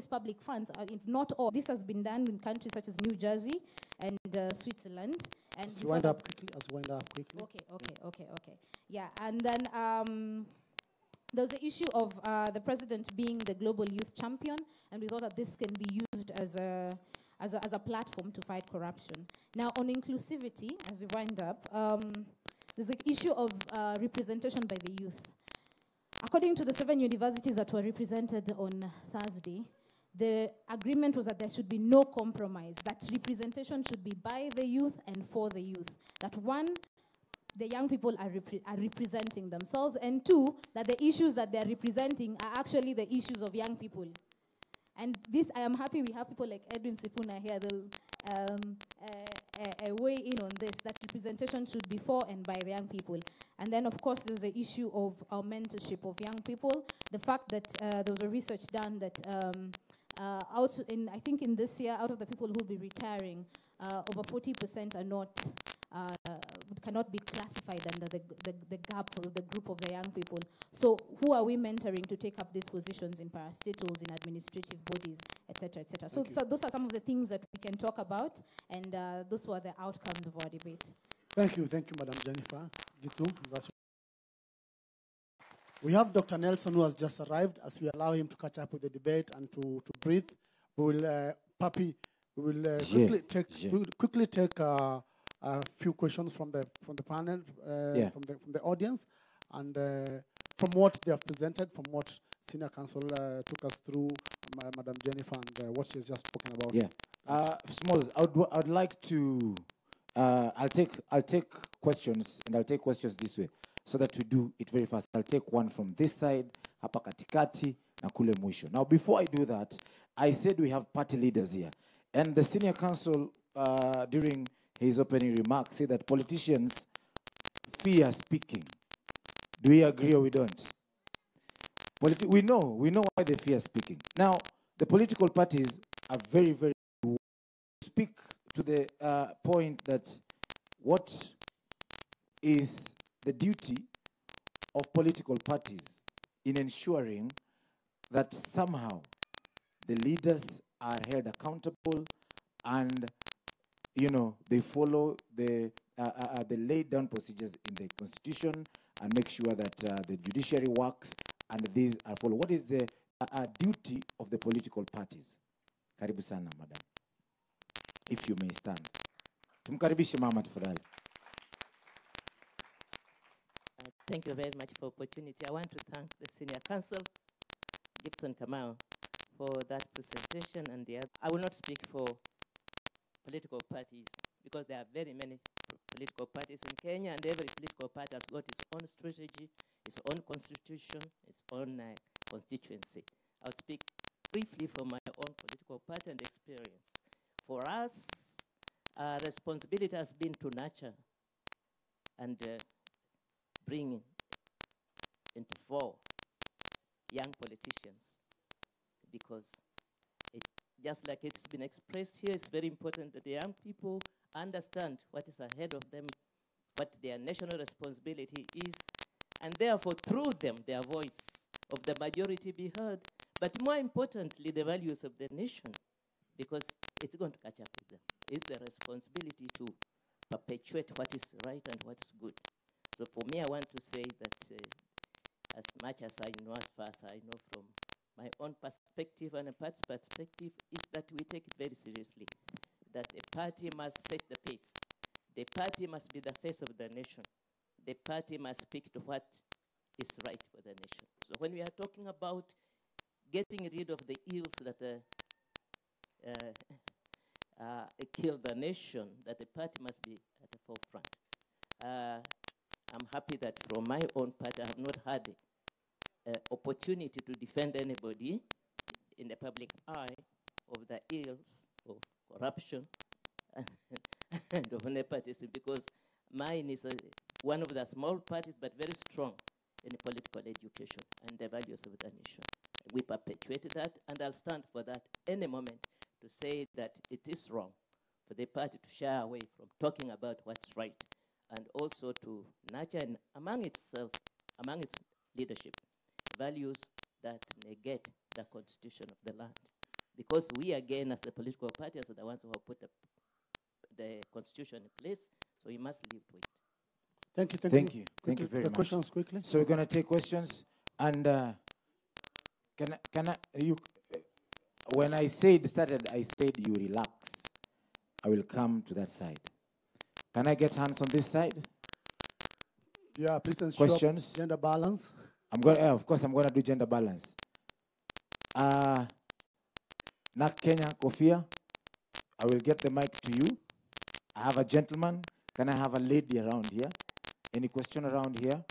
these public funds, if not all, this has been done in countries such as New Jersey and Switzerland. And as you wind up quickly. Okay. Yeah, and then there's the issue of the president being the global youth champion, and we thought that this can be used as a platform to fight corruption. Now, on inclusivity, as we wind up, there's the issue of representation by the youth. According to the 7 universities that were represented on Thursday, the agreement was that there should be no compromise, that representation should be by the youth and for the youth. That one, the young people are representing themselves, and two, that the issues that they're representing are actually the issues of young people. And this, I am happy we have people like Edwin Sifuna here, weigh in on this, that representation should be for and by the young people. And then, of course, there's the issue of our mentorship of young people. The fact that there was a research done that I think in this year, out of the people who will be retiring, over 40% are not, cannot be classified under the gap or the group of the young people. So who are we mentoring to take up these positions in parastatals, in administrative bodies, et cetera, et cetera? So those are some of the things that we can talk about, and those were the outcomes of our debate. Thank you, Madam Jennifer. Gitu. We have Dr. Nelson, who has just arrived. As we allow him to catch up with the debate and to breathe, we will, quickly take a few questions from the panel, from the audience, and from what they have presented, from what Senior Counsel took us through, Madam Jennifer, and what she has just spoken about. Yeah, Smalls, I would like to. I'll take questions, and I'll take questions this way, so that we do it very fast. I'll take one from this side, hapa katikati, na kule mwisho. Now, before I do that, I said we have party leaders here, and the Senior Counsel during his opening remarks said that politicians fear speaking. Do we agree or we don't? We know why they fear speaking. Now, the political parties are very, very speak to the point that what is the duty of political parties in ensuring that somehow the leaders are held accountable and, you know, they follow the laid down procedures in the Constitution and make sure that the judiciary works and these are followed. What is the duty of the political parties? Karibu sana, madam. If you may stand. Tumkaribishe mama tafadhali. Thank you very much for the opportunity. I want to thank the Senior Counsel, Gibson Kamau, for that presentation. And I will not speak for political parties, because there are very many political parties in Kenya, and every political party has got its own strategy, its own constitution, its own constituency. I'll speak briefly from my own political party and experience. For us, responsibility has been to nurture and bring into fore young politicians, because just like it's been expressed here, it's very important that the young people understand what is ahead of them, what their national responsibility is, and therefore through them, their voice of the majority be heard, but more importantly, the values of the nation, because it's going to catch up with them. It's the responsibility to perpetuate what is right and what is good. So for me, I want to say that as much as I know, as far as I know from my own perspective and a party's perspective, is that we take it very seriously, that a party must set the pace. The party must be the face of the nation. The party must speak to what is right for the nation. So when we are talking about getting rid of the ills that kill the nation, that the party must be at the forefront. I'm happy that from my own party, I have not had opportunity to defend anybody in the public eye of the ills of corruption and of nepotism, because mine is one of the small parties, but very strong in political education and the values of the nation. We perpetuate that, and I'll stand for that any moment to say that it is wrong for the party to shy away from talking about what's right, and also to nurture among itself, among its leadership, values that negate the constitution of the land. because we, again, as the political parties, are the ones who have put the constitution in place, so we must live with it. Thank you. Thank you very much. Questions quickly. So we're going to take questions, and when I said you relax. I will come to that side. Can I get hands on this side? Yeah, please ensure questions. Gender balance. Of course, I'm going to do gender balance. Nak Kenya, Kofia, I will get the mic to you. I have a gentleman. Can I have a lady around here? Any question around here?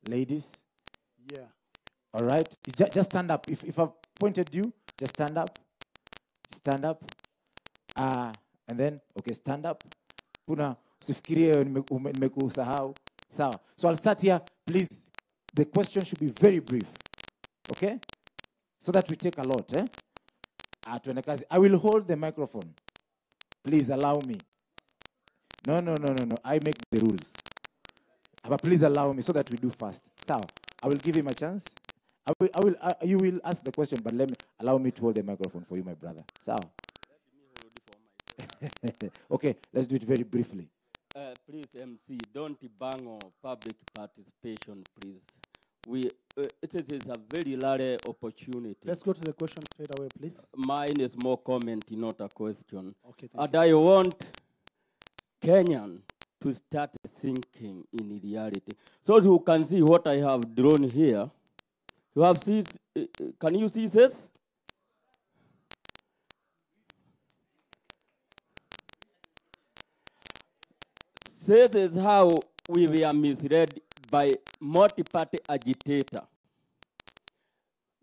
Ladies? Yeah. All right. Just stand up. If I've pointed you, just stand up. Stand up. And then, okay, stand up. Puna, usifikirie nimekusahau. Sawa. So I'll start here. Please, the question should be very brief. Okay? So that we take a lot, eh? I will hold the microphone. Please allow me. No. I make the rules. But please allow me so that we do fast. So I will give him a chance. You will ask the question, but allow me to hold the microphone for you, my brother. So. Okay, let's do it very briefly. Please, MC, don't bang on public participation, please. It is a very rare opportunity. Let's go to the question straight away, please. Mine is more comment, not a question. Okay, and you. I want Kenyan to start thinking in reality. So you can see what I have drawn here. You have seen, can you see this? This is how we were misled by multi-party agitator.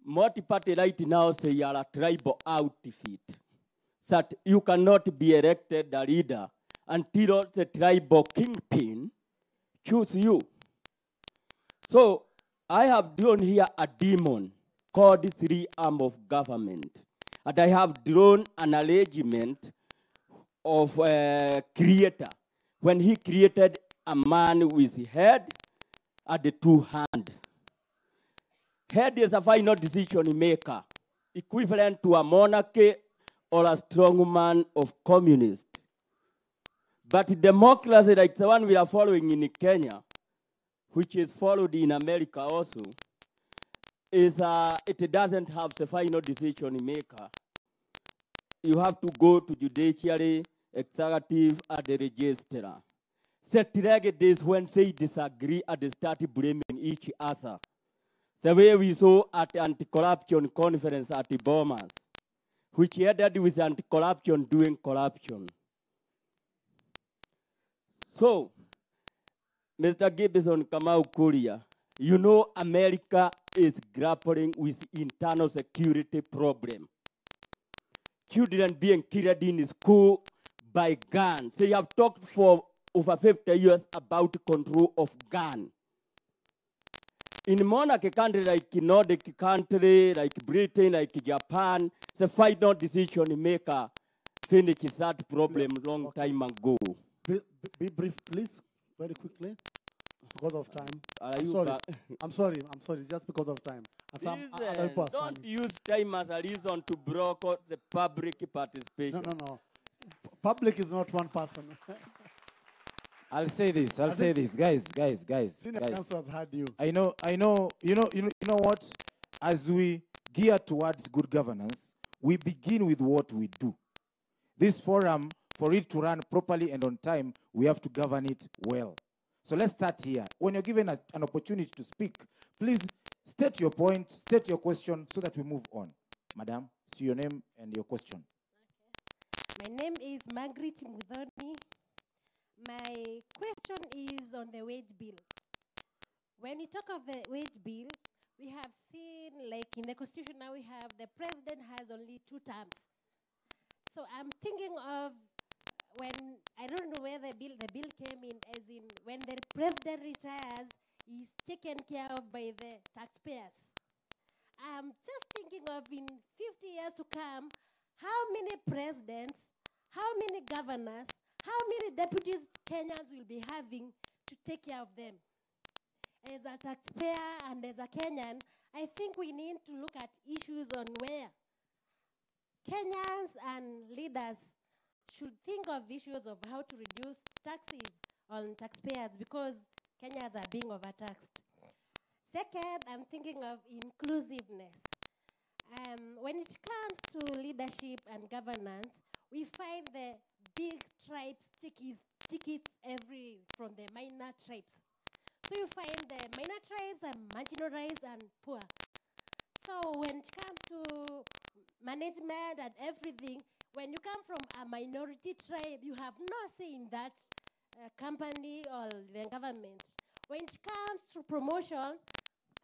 Multi-party right now say you are a tribal outfit. That you cannot be elected a leader until the tribal kingpin choose you. So I have drawn here a demon called the three arm of government. And I have drawn an arrangement of a creator. When he created a man with head and the two hands. Head is a final decision maker, equivalent to a monarchy or a strongman of communist. But democracy, like the one we are following in Kenya, which is followed in America also, is it doesn't have the final decision maker. You have to go to judiciary, executive, and the registrar. The is when they disagree and they start blaming each other. The way we saw at the anti-corruption conference at the Bomas, which ended with anti-corruption doing corruption. So, Mr. Gibson Kamau Kuria, you know America is grappling with internal security problem. Children being killed in school by guns. They have talked for over 50 years about control of gun. In monarchy country like Nordic country, like Britain, like Japan, the final decision maker finished that problem long time ago. Be brief, please, very quickly, because of time. I'm sorry, just because of time. Don't use time as a reason to block the public participation. No. Public is not one person. I'll say this, guys. Senior counsel has heard you. I know, you know what? As we gear towards good governance, we begin with what we do. This forum, for it to run properly and on time, we have to govern it well. So let's start here. When you're given an opportunity to speak, please state your point, state your question, so that we move on. Madam, see your name and your question. Okay. My name is Margaret Mudhoni. My question is on the wage bill. When we talk of the wage bill, we have seen, like in the Constitution now, we have the president has only 2 terms. So I'm thinking of when, I don't know where the bill came in, as in when the president retires, he's taken care of by the taxpayers. I'm just thinking of in 50 years to come, how many presidents, how many governors, how many deputies Kenyans will be having to take care of them? As a taxpayer and as a Kenyan, I think we need to look at issues on where Kenyans and leaders should think of issues of how to reduce taxes on taxpayers because Kenyans are being overtaxed. Second, I'm thinking of inclusiveness. When it comes to leadership and governance, we find the big tribes tickets from the minor tribes. So you find the minor tribes are marginalized and poor. So when it comes to management and everything, when you come from a minority tribe, you have no say in that company or the government. When it comes to promotion,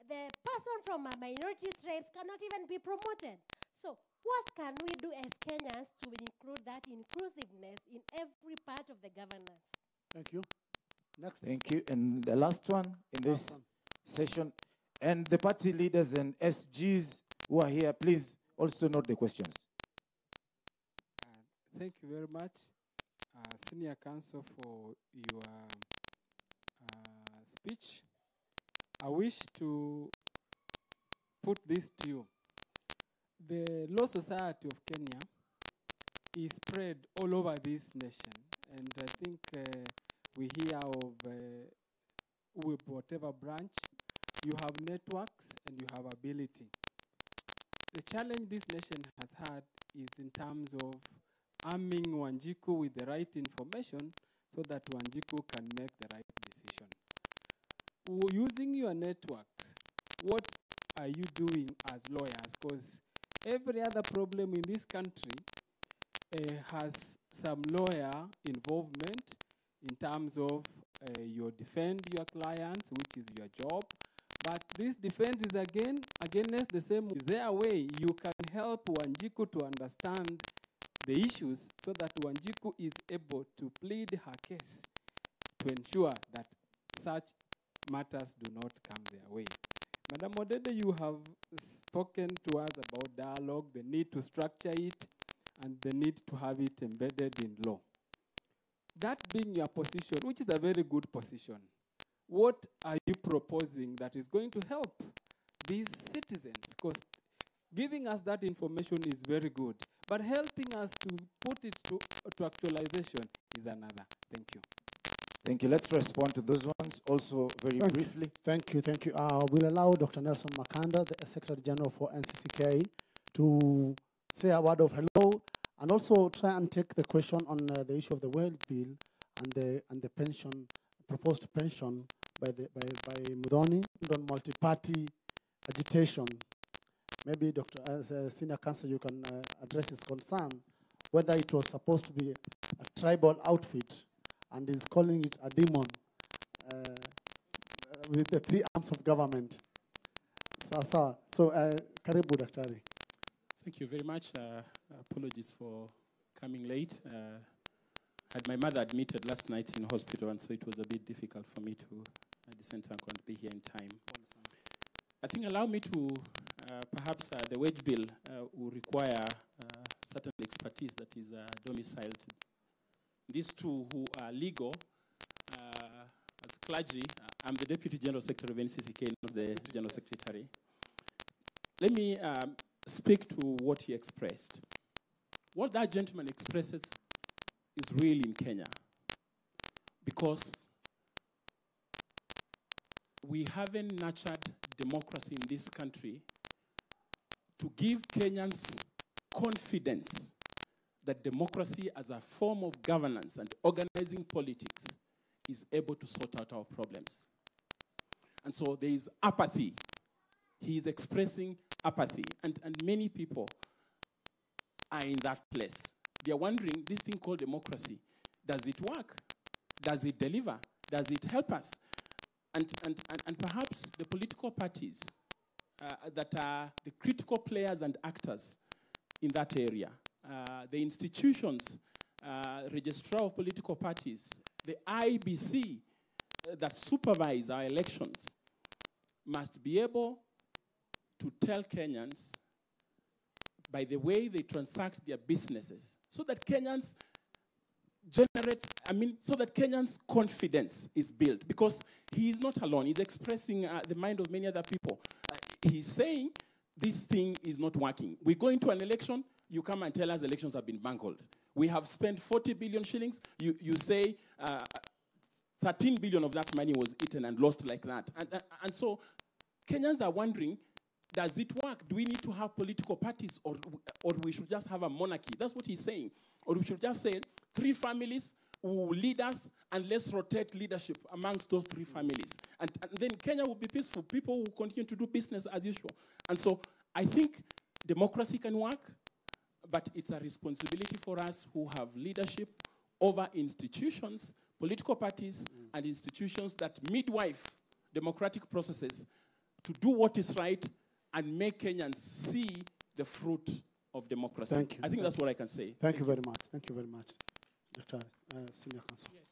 the person from a minority tribes cannot even be promoted. So what can we do as Kenyans to include that inclusiveness in every part of the governance? Thank you. Next. Thank you. And the last one in this session. And the party leaders and SGs who are here, please also note the questions. Thank you very much, Senior Counsel, for your speech. I wish to put this to you. The Law Society of Kenya is spread all over this nation, and I think we hear of with whatever branch, you have networks and you have ability. The challenge this nation has had is in terms of arming Wanjiku with the right information so that Wanjiku can make the right decision. Using your networks, what are you doing as lawyers? Because every other problem in this country has some lawyer involvement in terms of you defend your clients, which is your job. But this defense is against the same. Is there a way you can help Wanjiku to understand the issues so that Wanjiku is able to plead her case to ensure that such matters do not come their way? Madam Odede, you have spoken to us about dialogue, the need to structure it, and the need to have it embedded in law. That being your position, which is a very good position, what are you proposing that is going to help these citizens? Because giving us that information is very good, but helping us to put it to actualization is another. Thank you. Thank you. Let's respond to those ones also very briefly. Thank you. We'll allow Dr. Nelson Makanda, the Secretary General for NCCK, to say a word of hello and also try and take the question on the issue of the wage bill and the pension, proposed pension by Mudhoni on multi-party agitation. Maybe, Dr. As a senior counsel, you can address his concern whether it was supposed to be a tribal outfit and is calling it a demon with the three arms of government. So, karibu daktari. Thank you very much. Apologies for coming late. Had my mother admitted last night in hospital, and so it was a bit difficult for me to descend and couldn't be here in time. I think allow me to, perhaps the wage bill will require certain expertise that is domiciled. These two who are legal, as clergy, I'm the Deputy General Secretary of NCCK, not the General Secretary. Let me speak to what he expressed. What that gentleman expresses is real in Kenya, because we haven't nurtured democracy in this country to give Kenyans confidence that democracy as a form of governance and organizing politics is able to sort out our problems. And so there is apathy. He is expressing apathy, and many people are in that place. They are wondering, this thing called democracy, does it work? Does it deliver? Does it help us? And perhaps the political parties that are the critical players and actors in that area, the institutions, registrar of political parties, the IBC that supervise our elections, must be able to tell Kenyans by the way they transact their businesses, so that Kenyans so that Kenyans' confidence is built, because he is not alone. He's expressing the mind of many other people. He's saying this thing is not working. We go into an election, you come and tell us elections have been bungled. We have spent 40 billion shillings. You say 13 billion of that money was eaten and lost like that. And so Kenyans are wondering, does it work? Do we need to have political parties, or we should just have a monarchy? That's what he's saying. Or we should just say 3 families who lead us, and let's rotate leadership amongst those 3 families. And then Kenya will be peaceful. People will continue to do business as usual. And so I think democracy can work, but it's a responsibility for us who have leadership over institutions, political parties, and institutions that midwife democratic processes to do what is right and make Kenyans see the fruit of democracy. Thank you. I think that's what I can say. Thank you very much. Thank you very much. Dr. Senior Counsel. Yes.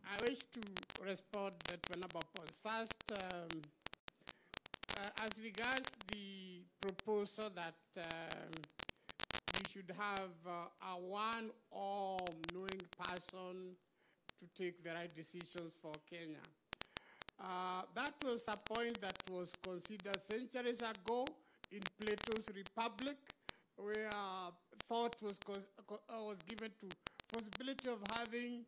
I wish to respond to a number of points. First, as regards the proposal that we should have a one all-knowing person to take the right decisions for Kenya. That was a point that was considered centuries ago in Plato's Republic, where thought was given to possibility of having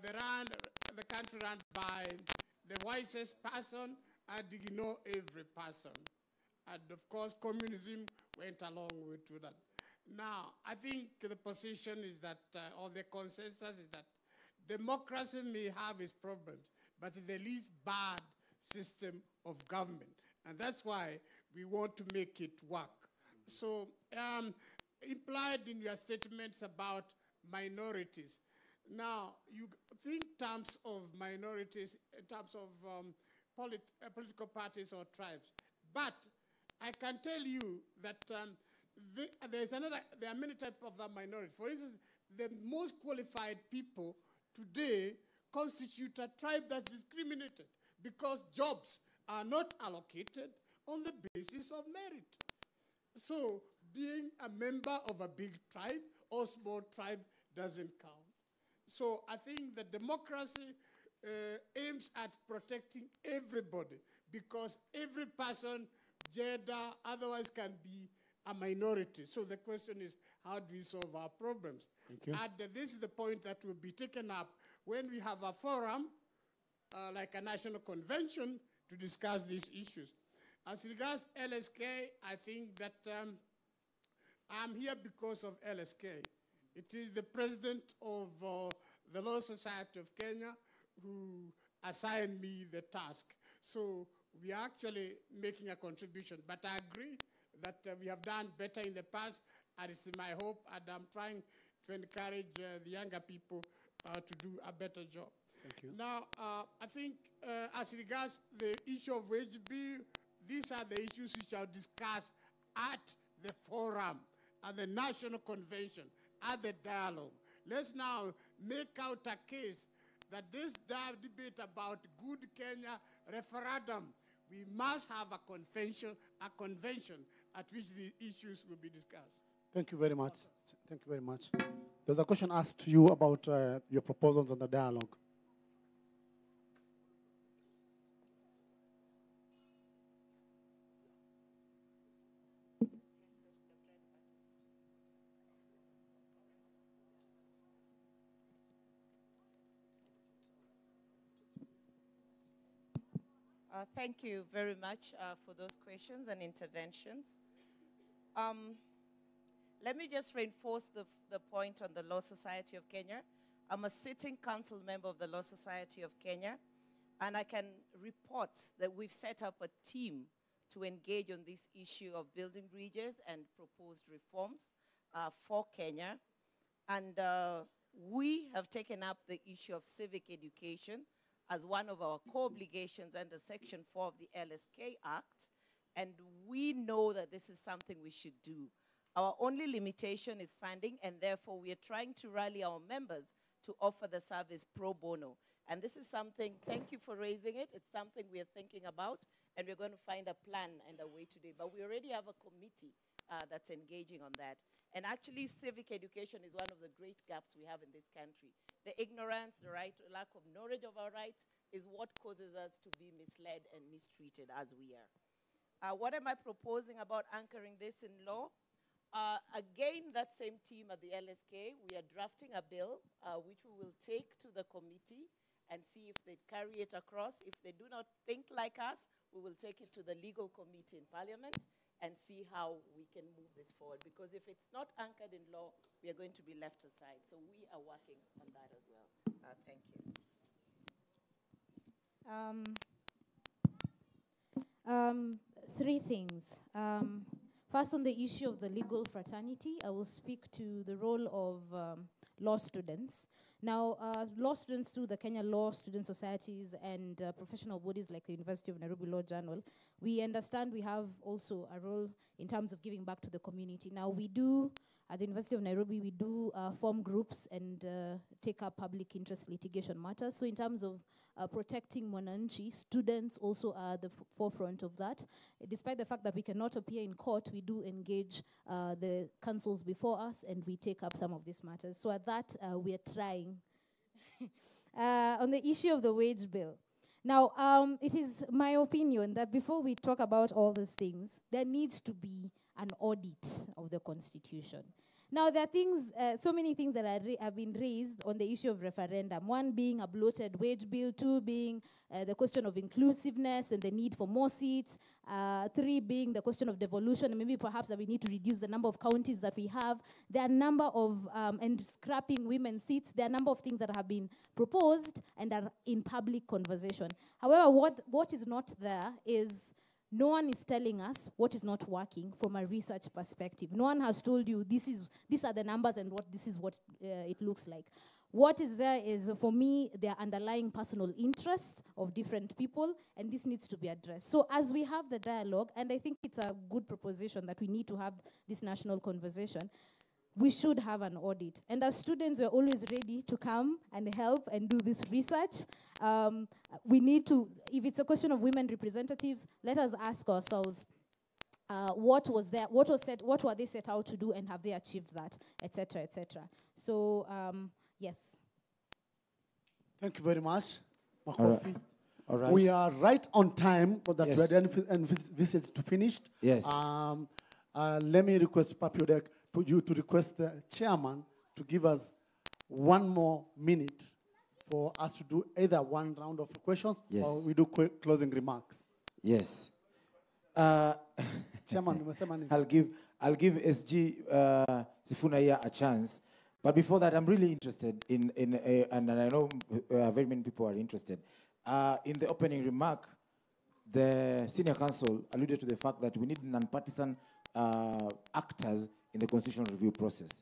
the country run by the wisest person and ignore every person. And of course, communism went along with that. Now, I think the position is that, or the consensus is that democracy may have its problems, but it's the least bad system of government. And that's why we want to make it work. So, implied in your statements about minorities. Now, you think in terms of minorities, in terms of political parties or tribes. But I can tell you that there are many types of the minority. For instance, the most qualified people today constitute a tribe that's discriminated because jobs are not allocated on the basis of merit. So being a member of a big tribe or small tribe doesn't count. So I think that democracy aims at protecting everybody because every person, gender, otherwise can be a minority. So the question is, how do we solve our problems? Thank you. And this is the point that will be taken up when we have a forum, like a national convention, to discuss these issues. As regards LSK, I think that I'm here because of LSK. It is the president of the Law Society of Kenya who assigned me the task. So we are actually making a contribution. But I agree that we have done better in the past, and it's my hope, and I'm trying to encourage the younger people to do a better job. Thank you. Now, I think as regards the issue of wage bill, these are the issues which are discussed at the forum, at the national convention, at the dialogue. Let's now make out a case that this debate about good Kenya referendum, we must have a convention at which the issues will be discussed. Thank you very much. Thank you very much. There's a question asked to you about your proposals on the dialogue. Thank you very much for those questions and interventions. Let me just reinforce the point on the Law Society of Kenya. I'm a sitting council member of the Law Society of Kenya, and I can report that we've set up a team to engage on this issue of building bridges and proposed reforms for Kenya. And we have taken up the issue of civic education as one of our core obligations under Section 4 of the LSK Act, and we know that this is something we should do. Our only limitation is funding, and therefore we are trying to rally our members to offer the service pro bono. And this is something, thank you for raising it, it's something we are thinking about, and we're going to find a plan and a way to do it. But we already have a committee that's engaging on that. And actually, civic education is one of the great gaps we have in this country. The ignorance, the lack of knowledge of our rights is what causes us to be misled and mistreated as we are. What am I proposing about anchoring this in law? Again, that same team at the LSK, we are drafting a bill which we will take to the committee and see if they carry it across. If they do not think like us, we will take it to the legal committee in Parliament and see how we can move this forward. Because if it's not anchored in law, we are going to be left aside. So we are working on that as well. Thank you. Three things. First, on the issue of the legal fraternity, I will speak to the role of law students. Now, law students through the Kenya Law Student Societies and professional bodies like the University of Nairobi Law Journal, we understand we have also a role in terms of giving back to the community. Now, we do, at the University of Nairobi, we do form groups and take up public interest litigation matters. So in terms of protecting Mwananchi, students also are the forefront of that. Despite the fact that we cannot appear in court, we do engage the councils before us and we take up some of these matters. So at that, we are trying. On the issue of the wage bill. Now, it is my opinion that before we talk about all these things, there needs to be an audit of the Constitution. Now, there are things, so many things that have been raised on the issue of referendum. One being a bloated wage bill, two being the question of inclusiveness and the need for more seats, three being the question of devolution, and maybe perhaps that we need to reduce the number of counties that we have. There are a number of, and scrapping women's seats, there are a number of things that have been proposed and are in public conversation. However, what is not there is no one is telling us what is not working from a research perspective. No one has told you these are the numbers and this is what it looks like. What is there is, for me, their underlying personal interest of different people, and this needs to be addressed. So as we have the dialogue, and I think it's a good proposition that we need to have this national conversation, we should have an audit. And as students, we're always ready to come and help and do this research. We need to, if it's a question of women representatives, let us ask ourselves, what was there, what were they set out to do, and have they achieved that, etc., etc. So, yes. Thank you very much, All Makofi. right. All right. We are right on time, but that Yes. we are envisaged to finish. Yes. Let me request Papiodek for you to request the chairman to give us one more minute for us to do either one round of questions Yes. or we do quick closing remarks. Yes. Chairman, umesema nini? I'll give SG Sifuna here a chance. But before that, I'm really interested in and I know very many people are interested. In the opening remark, the senior counsel alluded to the fact that we need non-partisan actors in the constitutional review process.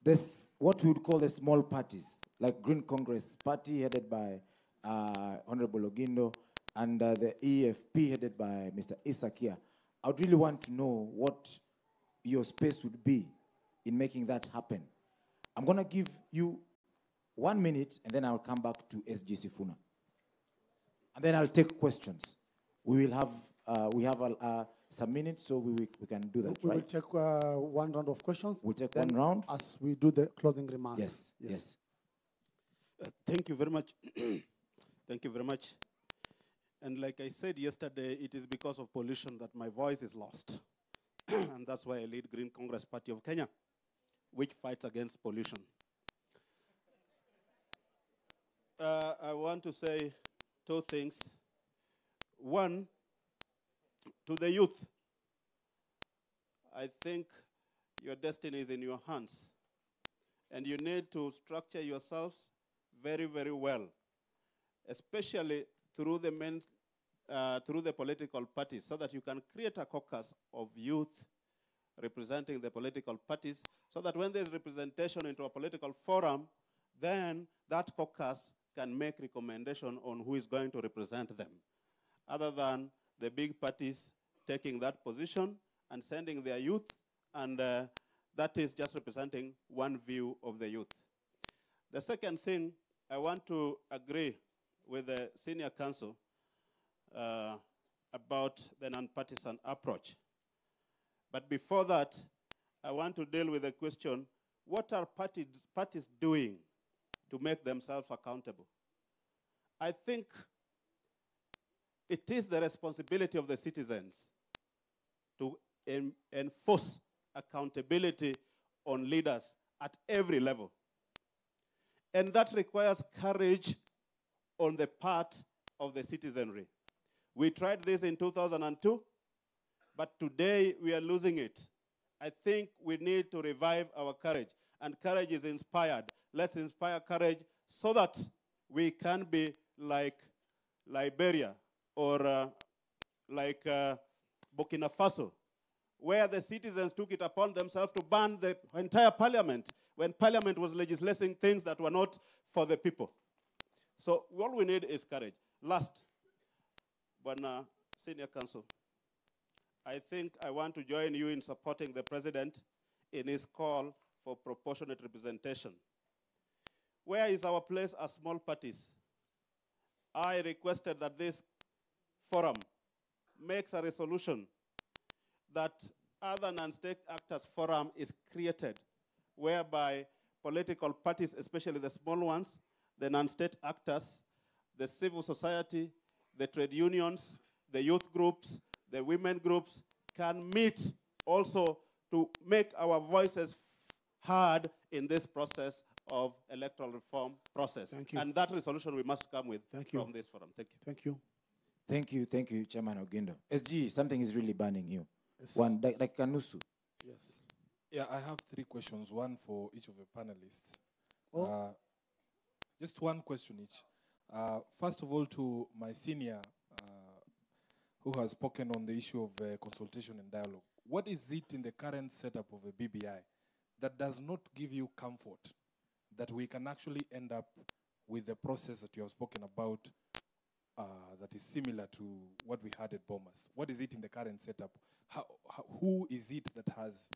There's what we would call the small parties, like Green Congress Party headed by Honorable Ogindo and the EFP headed by Mr. Isakia. I would really want to know what your space would be in making that happen. I'm going to give you 1 minute and then I'll come back to SG Sifuna. And then I'll take questions. We will have, we have some minutes, so we can do that, We right? will take one round of questions. We'll take then one round. as we do the closing remarks. Yes, yes. Thank you very much. Thank you very much. And like I said yesterday, it is because of pollution that my voice is lost. And that's why I lead Green Congress Party of Kenya, which fights against pollution. I want to say two things. One, to the youth, I think your destiny is in your hands. And you need to structure yourselves very, very well, especially through the political parties, so that you can create a caucus of youth representing the political parties, so that when there's representation into a political forum, then that caucus can make recommendation on who is going to represent them, other than the big parties taking that position and sending their youth, and that is just representing one view of the youth. The second thing, I want to agree with the senior counsel about the non-partisan approach. But before that, I want to deal with the question, what are parties doing to make themselves accountable? I think it is the responsibility of the citizens to enforce accountability on leaders at every level. And that requires courage on the part of the citizenry. We tried this in 2002, but today we are losing it. I think we need to revive our courage, and courage is inspired. Let's inspire courage so that we can be like Liberia or like Burkina Faso, where the citizens took it upon themselves to ban the entire parliament when parliament was legislating things that were not for the people. So all we need is courage. Last, Bwana Senior Counsel, I think I want to join you in supporting the President in his call for proportionate representation. Where is our place as small parties? I requested that this forum makes a resolution that other non-state actors forum is created, whereby political parties, especially the small ones, the non-state actors, the civil society, the trade unions, the youth groups, the women groups can meet also to make our voices heard in this process of electoral reform process. Thank you. And that resolution we must come with from this forum. Thank you. Thank you. Thank you, Chairman Ogindo. SG, something is really burning you. Yes. One, like Kanusu. Yes. Yeah, I have 3 questions, one for each of the panelists. Oh. Just one question each. First of all, to my senior, who has spoken on the issue of consultation and dialogue. What is it in the current setup of a BBI that does not give you comfort that we can actually end up with the process that you have spoken about that is similar to what we had at Bomas? What is it in the current setup? Who is it that has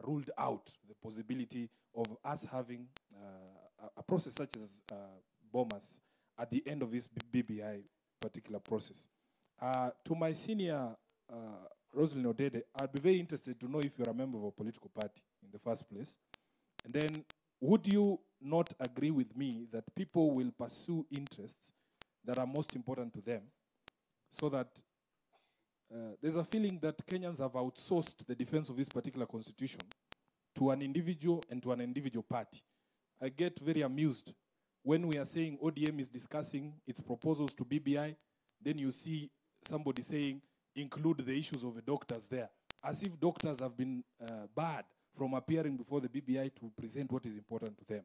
ruled out the possibility of us having a process such as Bomas at the end of this BBI particular process? To my senior, Rosalind Odede, I'd be very interested to know if you're a member of a political party in the first place. And then, would you not agree with me that people will pursue interests that are most important to them, so that there's a feeling that Kenyans have outsourced the defense of this particular constitution to an individual and to an individual party? I get very amused when we are saying ODM is discussing its proposals to BBI, then you see somebody saying include the issues of the doctors there, as if doctors have been barred from appearing before the BBI to present what is important to them.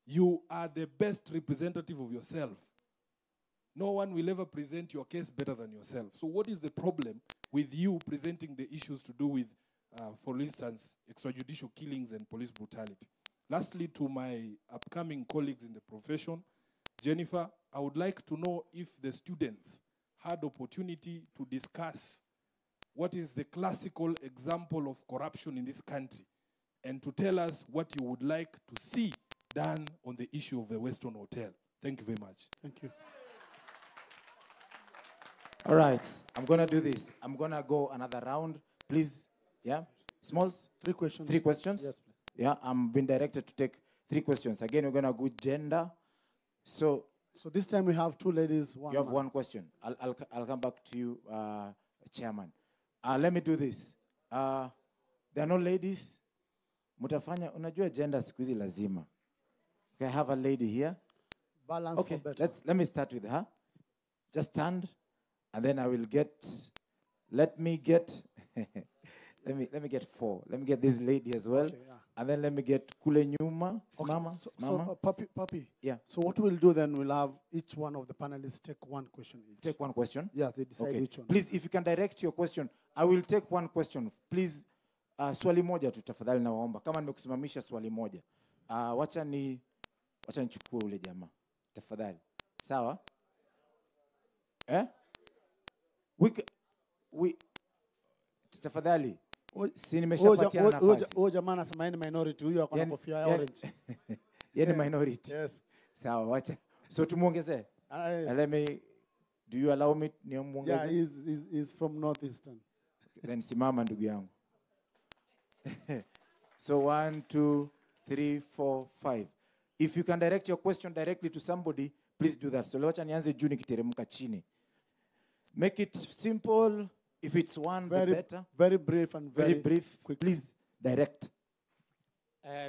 You are the best representative of yourself. No one will ever present your case better than yourself. So what is the problem with you presenting the issues to do with, for instance, extrajudicial killings and police brutality? Lastly, to my upcoming colleagues in the profession, Jennifer, I would like to know if the students had opportunity to discuss what is the classical example of corruption in this country, and to tell us what you would like to see done on the issue of the Weston Hotel. Thank you very much. Thank you. All right, I'm going to do this. I'm going to go another round. Please, yeah? Smalls? 3 questions. 3 questions? Yes, please. Yeah, I'm being directed to take 3 questions. Again, we're going to go gender. So this time we have 2 ladies, 1 you have man. 1 question. I'll come back to you, Chairman. Let me do this. There are no ladies. Mutafanya, unajua gender siku hizi lazima. Okay, I have a lady here. Balance okay, for better. let me start with her. Just stand, and then I will get, let me get 4. Let me get this lady as well. Okay, yeah. And then let me get Kule Nyuma. Mama. So Papi. Yeah. So what we'll do then, we'll have each one of the panelists take 1 question each. Take 1 question? Yes, they decide okay. which one. Please, if you can direct your question, I will take 1 question. Please, swali moja tu tafadhali nawaomba. Kama nimekusimamisha swali moja. Wacha nichukue ule jamaa. Tafadhali. Sawa? Tafadhali. Si nimeshapatiana nafasi. Huyo jamaa anasema yeye ni minority, huyo ako na kofia ya orange. Yeye ni minority. Yes. Sawa, wacha. So tumuongezee. Let me, do you allow me nimuongezee? Yeah, he's from Northeastern. Then simama ndugu yangu. So 1, 2, 3, 4, 5. If you can direct your question directly to somebody, please do that. So wacha nianze juu nikiteremka chini. Make it simple. If it's 1, the better. Very brief and very brief. Quick. Please direct.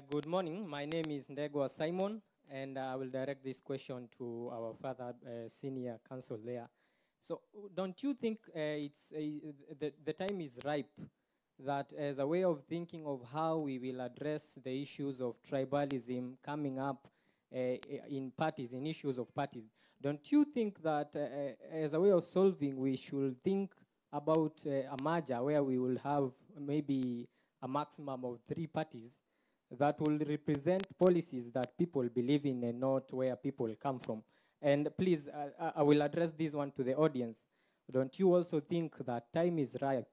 Good morning. My name is Ndegwa Simon, and I will direct this question to our father, senior counsel there. So don't you think the time is ripe that as a way of thinking of how we will address the issues of tribalism coming up in parties, in issues of parties, don't you think that as a way of solving, we should think about a merger where we will have maybe a maximum of 3 parties that will represent policies that people believe in and not where people come from? And please, I will address this one to the audience. Don't you also think that time is ripe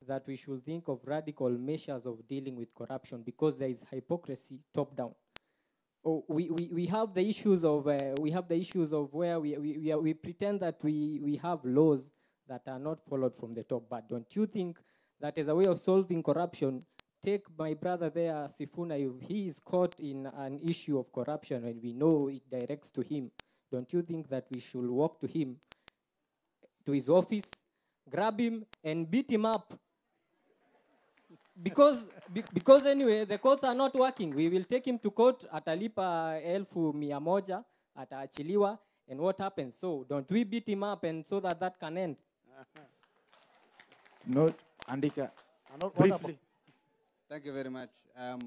that we should think of radical measures of dealing with corruption, because there is hypocrisy top down? Oh, we have the issues of where we pretend that we have laws that are not followed from the top. But don't you think that as a way of solving corruption, take my brother there, Sifuna, if he is caught in an issue of corruption and we know it directs to him, don't you think that we should walk to him, to his office, grab him and beat him up? Because anyway, the courts are not working. We will take him to court, atalipa 1,100, ataachiliwa, and what happens? So don't we beat him up and so that can end? No, Andika, briefly. Thank you very much. I'm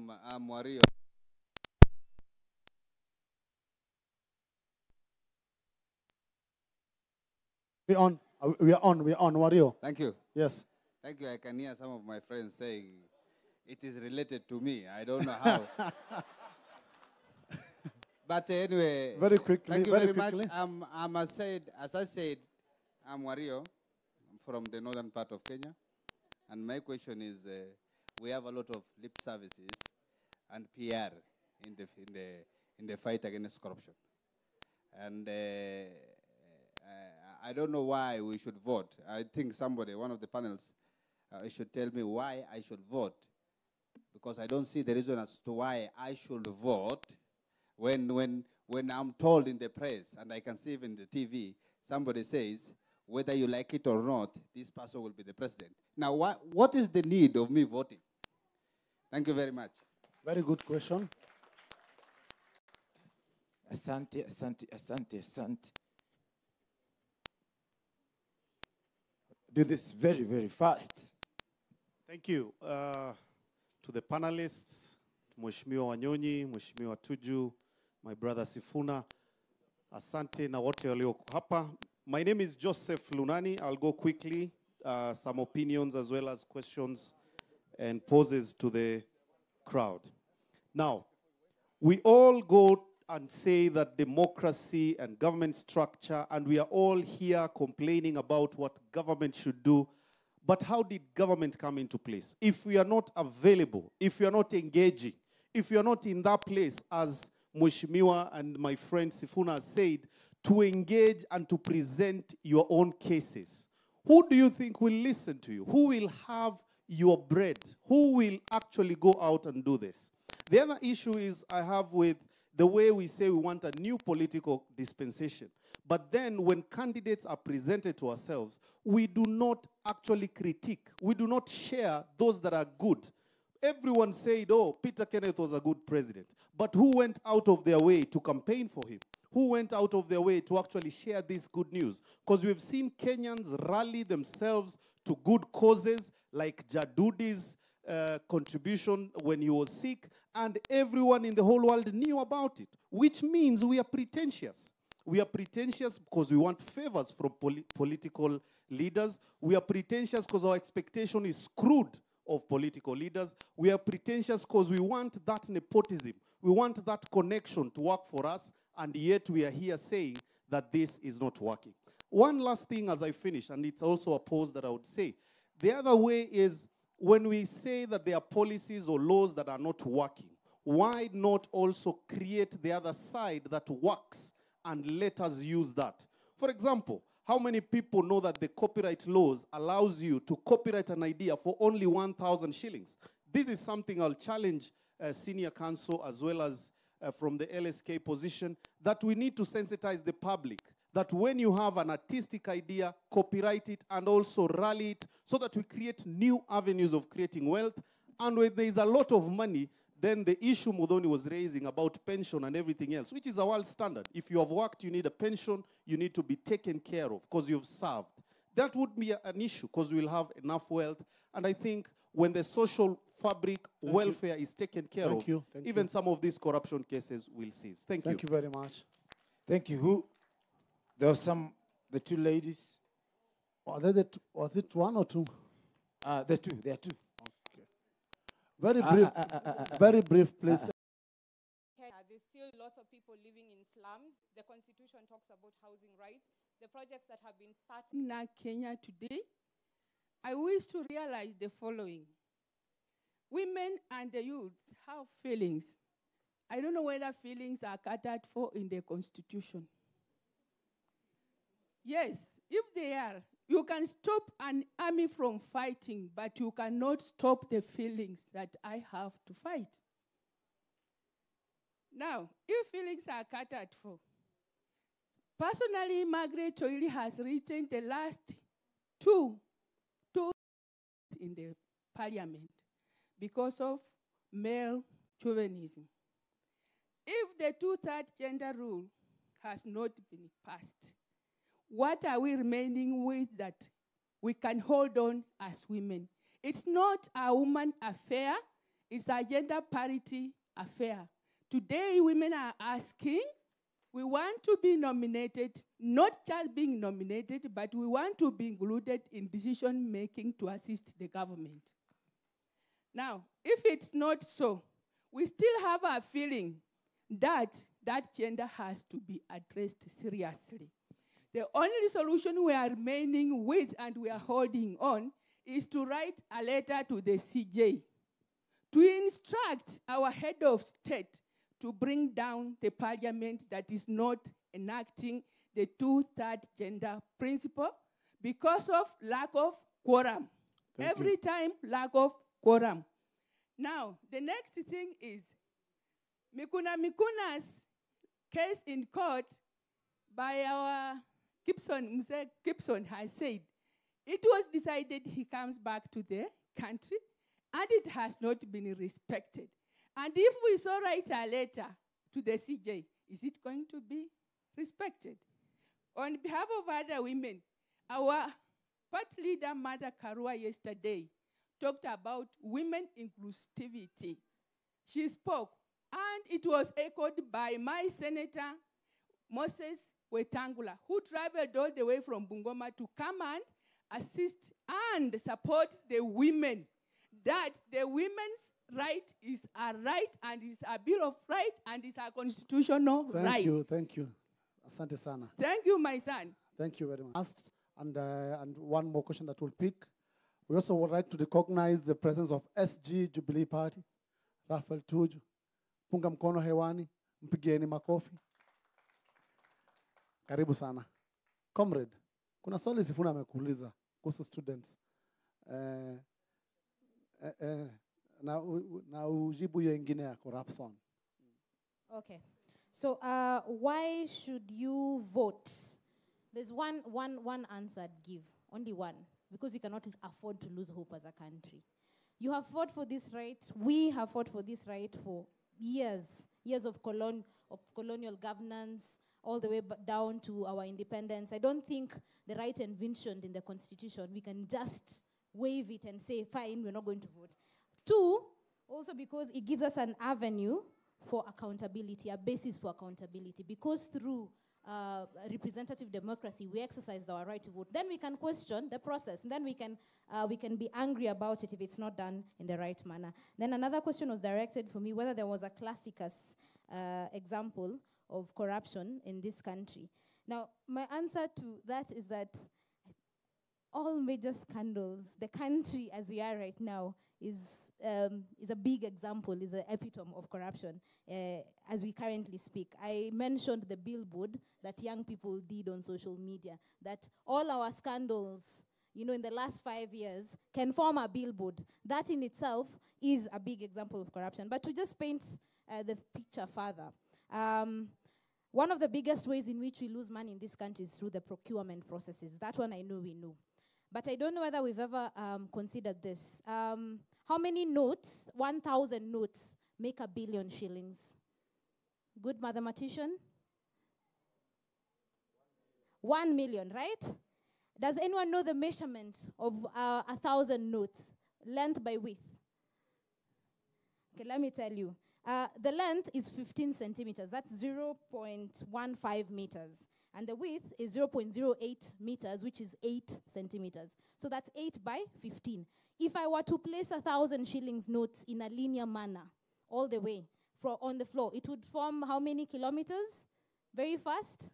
Wario. We are on, Wario. Thank you. Yes. Thank you. I can hear some of my friends saying it is related to me. I don't know how. But anyway, very quickly. Thank you very much. As I said, I'm Wario. I'm from the northern part of Kenya. And my question is, we have a lot of lip services and PR in the fight against corruption. And I don't know why we should vote. I think one of the panels, should tell me why I should vote, because I don't see the reason as to why I should vote when I'm told in the press, and I can see even the TV, somebody says, whether you like it or not, this person will be the president. Now, what is the need of me voting? Thank you very much. Very good question. Asante. Do this very, very fast. Thank you to the panelists, Mheshimiwa Wanyonyi, Mheshimiwa Tuju, my brother Sifuna, asante na wote walioko hapa. My name is Joseph Lunani. I'll go quickly, some opinions as well as questions and poses to the crowd. Now, we all go and say that democracy and government structure, and we are all here complaining about what government should do. But how did government come into place? If we are not available, if we are not engaging, if we are not in that place, as Mheshimiwa and my friend Sifuna said, to engage and to present your own cases, who do you think will listen to you? Who will have your bread? Who will actually go out and do this? The other issue is I have with the way we say we want a new political dispensation. But then when candidates are presented to ourselves, we do not actually critique. We do not share those that are good. Everyone said, oh, Peter Kenneth was a good president. But who went out of their way to campaign for him? Who went out of their way to actually share this good news? Because we've seen Kenyans rally themselves to good causes like Jadudi's contribution when he was sick, and everyone in the whole world knew about it, which means we are pretentious. We are pretentious because we want favors from political leaders. We are pretentious because our expectation is screwed of political leaders. We are pretentious because we want that nepotism. We want that connection to work for us, and yet we are here saying that this is not working. One last thing as I finish, and it's also a pause that I would say. The other way is when we say that there are policies or laws that are not working, why not also create the other side that works and let us use that? For example, how many people know that the copyright laws allows you to copyright an idea for only 1,000 shillings? This is something I'll challenge senior counsel as well as from the LSK position, that we need to sensitize the public that when you have an artistic idea, copyright it and also rally it so that we create new avenues of creating wealth. And when there is a lot of money, then the issue Mudhoni was raising about pension and everything else, which is a world standard. If you have worked, you need a pension, you need to be taken care of because you've served. That would be an issue because we'll have enough wealth. And I think when the social fabric, welfare is taken care of, even some of these corruption cases will cease. Thank you. Thank you very much. Thank you. Who? There were the two ladies. Was it one or two? There are two. There are two. Okay. Very brief. Very brief, please. There's still lots of people living in slums. The Constitution talks about housing rights. The projects that have been started in Kenya today, I wish to realize the following. Women and the youth have feelings. I don't know whether feelings are catered for in the Constitution. Yes, if they are, you can stop an army from fighting, but you cannot stop the feelings that I have to fight. Now, if feelings are catered for, personally, Margaret Choili has written the last two in the parliament because of male chauvinism. If the two-thirds gender rule has not been passed, what are we remaining with that we can hold on as women? It's not a woman affair, it's a gender parity affair. Today, women are asking, we want to be nominated, not just being nominated, but we want to be included in decision-making to assist the government. Now, if it's not so, we still have a feeling that that gender has to be addressed seriously. The only solution we are remaining with and we are holding on is to write a letter to the CJ to instruct our head of state to bring down the parliament that is not enacting the two-thirds gender principle because of lack of quorum. Every time, lack of quorum. Now, the next thing is Mikuna Mikuna's case in court by our Mzee Gibson has said it was decided he comes back to the country and it has not been respected. And if we so write a letter to the CJ, is it going to be respected? On behalf of other women, our party leader, Mother Karua, yesterday talked about women inclusivity. She spoke, and it was echoed by my Senator, Moses Wetangula, who traveled all the way from Bungoma to come and assist and support the women, that the women's right is a right and is a bill of right and is a constitutional right. Thank you. Asante sana. Thank you, my son. Thank you very much. And one more question that we'll pick. We also would like to recognize the presence of SG Jubilee Party, Rafael Tuju. Punga mkono hewani, mpigieni makofi. Karibu sana. Comrade, kuna swali Sifuna amekuuliza kuhusu students. Na ujibu hiyo ingine ya corruption. Okay. So why should you vote? There's one answer I'd give, only one, because you cannot afford to lose hope as a country. You have fought for this right. We have fought for this right for years of colonial governance, all the way down to our independence. I don't think the right envisioned in the Constitution, we can just waive it and say, fine, we're not going to vote. Two, also because it gives us an avenue for accountability, a basis for accountability, because through representative democracy, we exercised our right to vote. Then we can question the process, and then we can be angry about it if it's not done in the right manner. Then another question was directed for me, whether there was a classicus example of corruption in this country. Now, my answer to that is that all major scandals, the country as we are right now, is a big example, is an epitome of corruption as we currently speak. I mentioned the billboard that young people did on social media, that all our scandals, in the last 5 years can form a billboard. That in itself is a big example of corruption. But to just paint the picture further, one of the biggest ways in which we lose money in this country is through the procurement processes. That one I know we know. But I don't know whether we've ever considered this. How many notes, 1,000 notes, make 1 billion shillings? Good mathematician? 1 million, right? Does anyone know the measurement of 1,000 notes, length by width? Okay, let me tell you. The length is 15 centimeters. That's 0.15 meters. And the width is 0.08 meters, which is 8 centimeters. So that's 8 by 15. If I were to place 1,000 shillings notes in a linear manner, all the way on the floor, it would form how many kilometers? Very fast?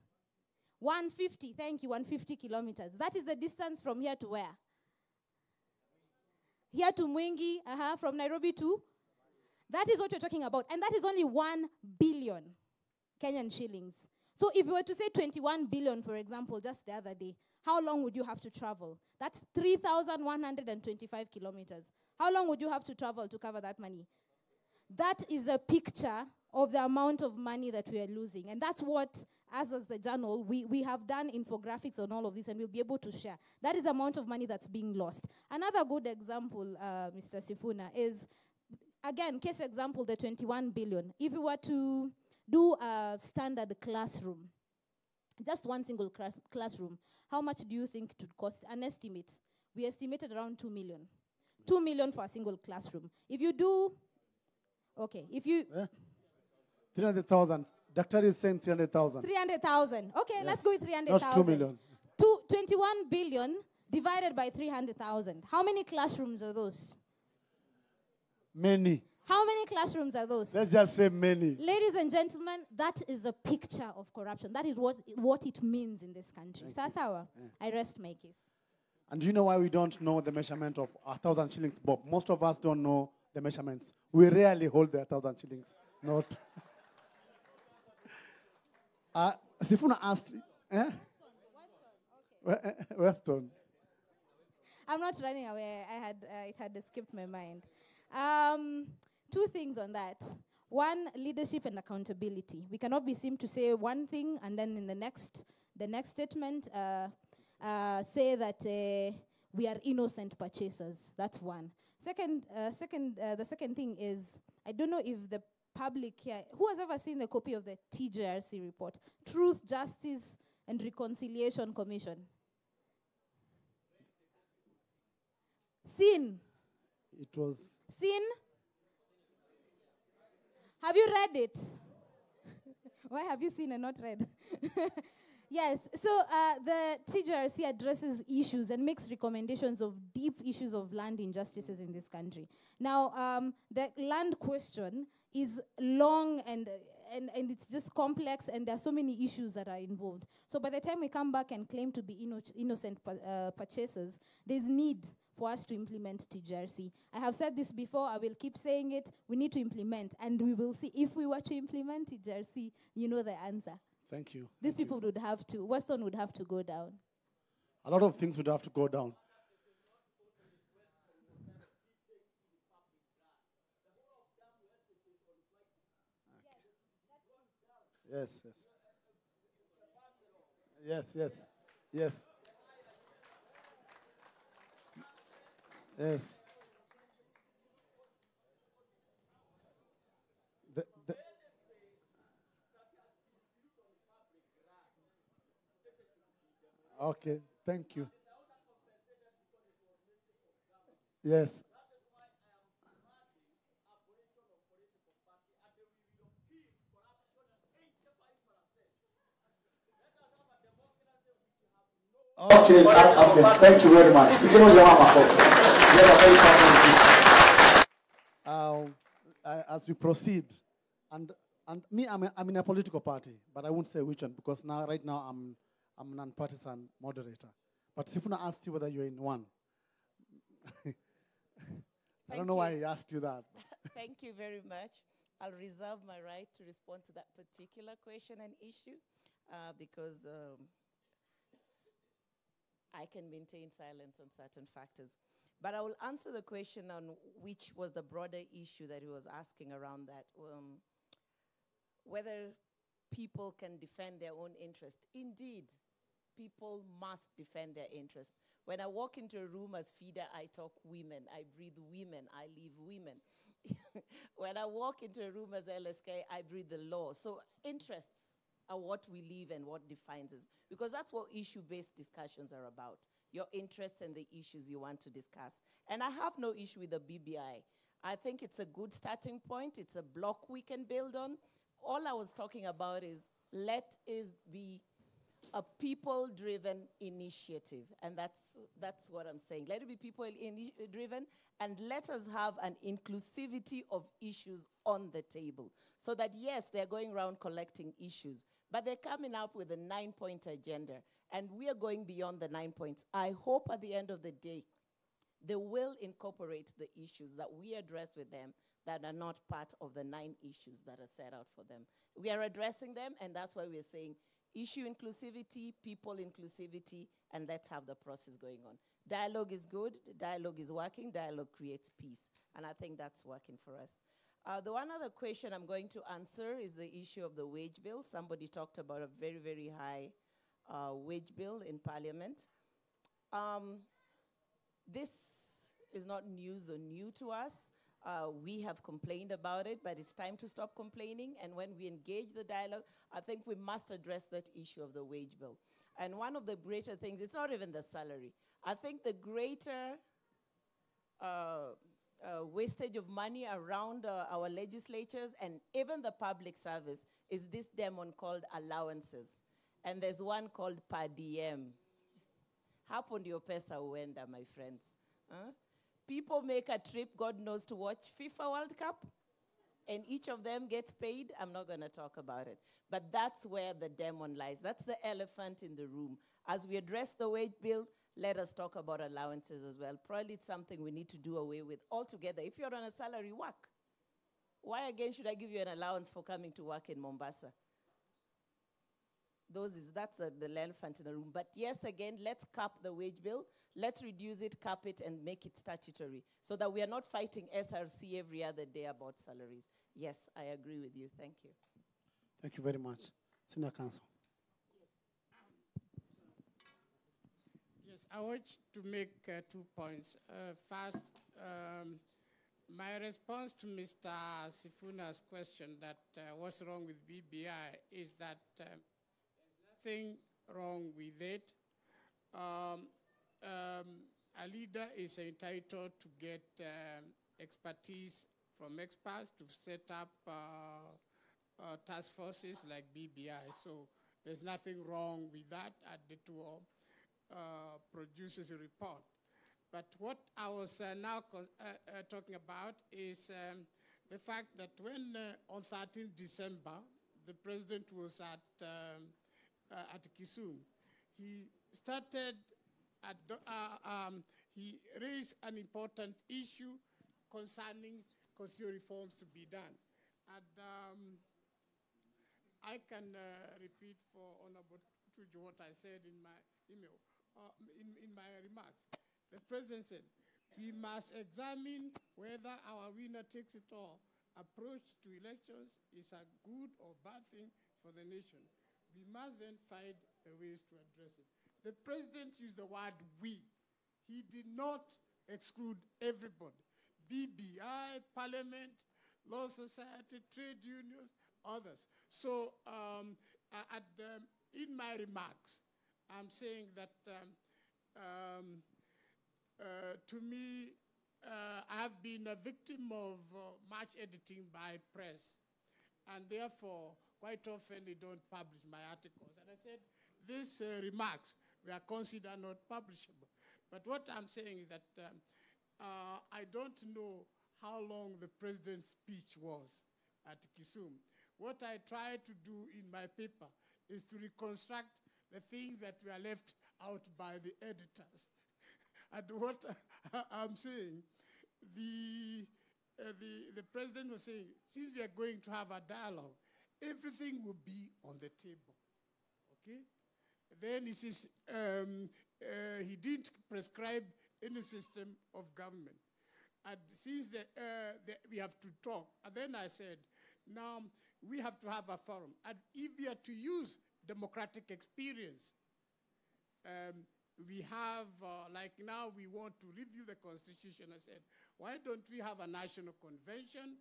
150, thank you, 150 kilometers. That is the distance from here to where? Here to Mwingi, from Nairobi to? That is what we're talking about. And that is only 1 billion Kenyan shillings. So if you were to say 21 billion, for example, just the other day, how long would you have to travel? That's 3,125 kilometers. How long would you have to travel to cover that money? That is a picture of the amount of money that we are losing. And that's what, as the journal, we have done infographics on all of this, and we'll be able to share. That is the amount of money that's being lost. Another good example, Mr. Sifuna, is, again, case example, the 21 billion. If you were to do a standard classroom, just one single classroom, how much do you think it would cost? An estimate. We estimated around 2 million. 2 million for a single classroom. If you do, okay, if you... 300,000. Doctor is saying 300,000. 300,000. Okay, yes. Let's go with 300,000. Not 2 million. 21 billion divided by 300,000. How many classrooms are those? Many. How many classrooms are those? Let's just say many. Ladies and gentlemen, that is a picture of corruption. That is what it means in this country. Sasawa, I rest my case. And do you know why we don't know the measurement of 1,000 shillings, Bob? Most of us don't know the measurements. We rarely hold the 1,000 shillings. Not. Sifuna asked, Weston. I'm not running away. It had escaped my mind. Two things on that. One, leadership and accountability. We cannot be seen to say one thing and then in the next statement say that we are innocent purchasers. That's one. The second thing is, I don't know if the public here, who has ever seen the copy of the TJRC report? Truth, Justice, and Reconciliation Commission. Seen? It was... Seen? Have you read it? Why have you seen and not read? Yes, so the TJRC addresses issues and makes recommendations of deep issues of land injustices in this country. Now, the land question is long and it's just complex, and there are so many issues that are involved. So by the time we come back and claim to be innocent purchasers, there's need for us to implement TJRC. I have said this before, I will keep saying it. We need to implement, and we will see. If we were to implement TJRC, you know the answer. Thank you. These people would have to, Weston would have to go down. A lot of things would have to go down. Yes, yes. Yes, yes, yes. Yes. Okay, thank you. Yes. Okay, okay, thank you very much. As we proceed, and me, I'm in a political party, but I won't say which one, because right now I'm a non-partisan moderator. But Sifuna asked you whether you're in one. I don't know why he asked you that. Thank you very much. I'll reserve my right to respond to that particular question and issue because I can maintain silence on certain factors. But I will answer the question on which was the broader issue that he was asking around that, whether people can defend their own interest. Indeed, people must defend their interest. When I walk into a room as FIDA, I talk women, I breathe women, I live women. When I walk into a room as LSK, I breathe the law. So interests are what we live and what defines us. Because that's what issue-based discussions are about, your interests and the issues you want to discuss. And I have no issue with the BBI. I think it's a good starting point. It's a block we can build on. All I was talking about is let it be a people-driven initiative, and that's what I'm saying. Let it be people-driven, and let us have an inclusivity of issues on the table, so that yes, they're going around collecting issues, but they're coming up with a 9-point agenda, and we are going beyond the 9 points. I hope at the end of the day, they will incorporate the issues that we address with them that are not part of the 9 issues that are set out for them. We are addressing them, and that's why we're saying issue inclusivity, people inclusivity, and let's have the process going on. Dialogue is good, dialogue is working, dialogue creates peace, and I think that's working for us. The one other question I'm going to answer is the issue of the wage bill. Somebody talked about a very, very high wage bill in Parliament. This is not news or new to us. We have complained about it, but it's time to stop complaining. And when we engage the dialogue, I think we must address that issue of the wage bill. And one of the greater things, it's not even the salary. I think the greater wastage of money around our legislatures and even the public service is this demon called allowances. And there's one called per diem. Hapo ndio pesa huenda, my friends. Huh? People make a trip, God knows, to watch FIFA World Cup, and each of them gets paid. I'm not going to talk about it. But that's where the demon lies. That's the elephant in the room. As we address the wage bill, let us talk about allowances as well. Probably it's something we need to do away with altogether. If you're on a salary, work. Why again should I give you an allowance for coming to work in Mombasa? That's the elephant in the room. But yes, again, let's cap the wage bill. Let's reduce it, cap it, and make it statutory so that we are not fighting SRC every other day about salaries. Yes, I agree with you. Thank you. Thank you very much. Senior Counsel. Yes, I want to make 2 points. First, my response to Mr. Sifuna's question that what's wrong with BBI is that there's nothing wrong with it. A leader is entitled to get expertise from experts to set up task forces like BBI. So there's nothing wrong with that. ADETUO produces a report. But what I was now talking about is the fact that when on 13th December, the president was at Kisumu, he started he raised an important issue concerning constitutional reforms to be done. And I can repeat for Honorable Tuju what I said in my email, in my remarks. The president said, we must examine whether our winner takes it all approach to elections is a good or bad thing for the nation. We must then find ways to address it. The president used the word we. He did not exclude everybody. BBI, Parliament, Law Society, trade unions, others. So in my remarks, I'm saying that to me, I have been a victim of much editing by press. And therefore, quite often they don't publish my articles. And I said, these remarks were considered not publishable. But what I'm saying is that I don't know how long the president's speech was at Kisumu. What I tried to do in my paper is to reconstruct the things that were left out by the editors. And what I'm saying, the president was saying, since we are going to have a dialogue, everything will be on the table, okay? Then he says, he didn't prescribe any system of government. And since we have to talk, and then I said, now we have to have a forum. And if we are to use democratic experience, we have, like now we want to review the Constitution. I said, why don't we have a national convention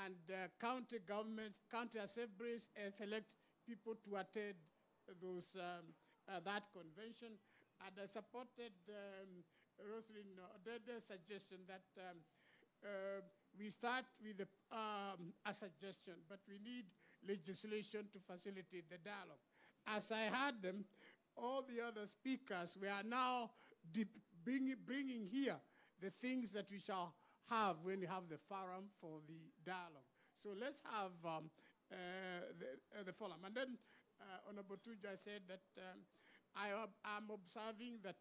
and county governments, county assemblies, select people to attend those, that convention. And I supported Rosalind Odede's suggestion that we start with a suggestion, but we need legislation to facilitate the dialogue. As I heard them, all the other speakers, we are now bringing here the things that we shall have when we have the forum for the dialogue. So let's have the forum. And then Honorable Tuja said that I'm observing that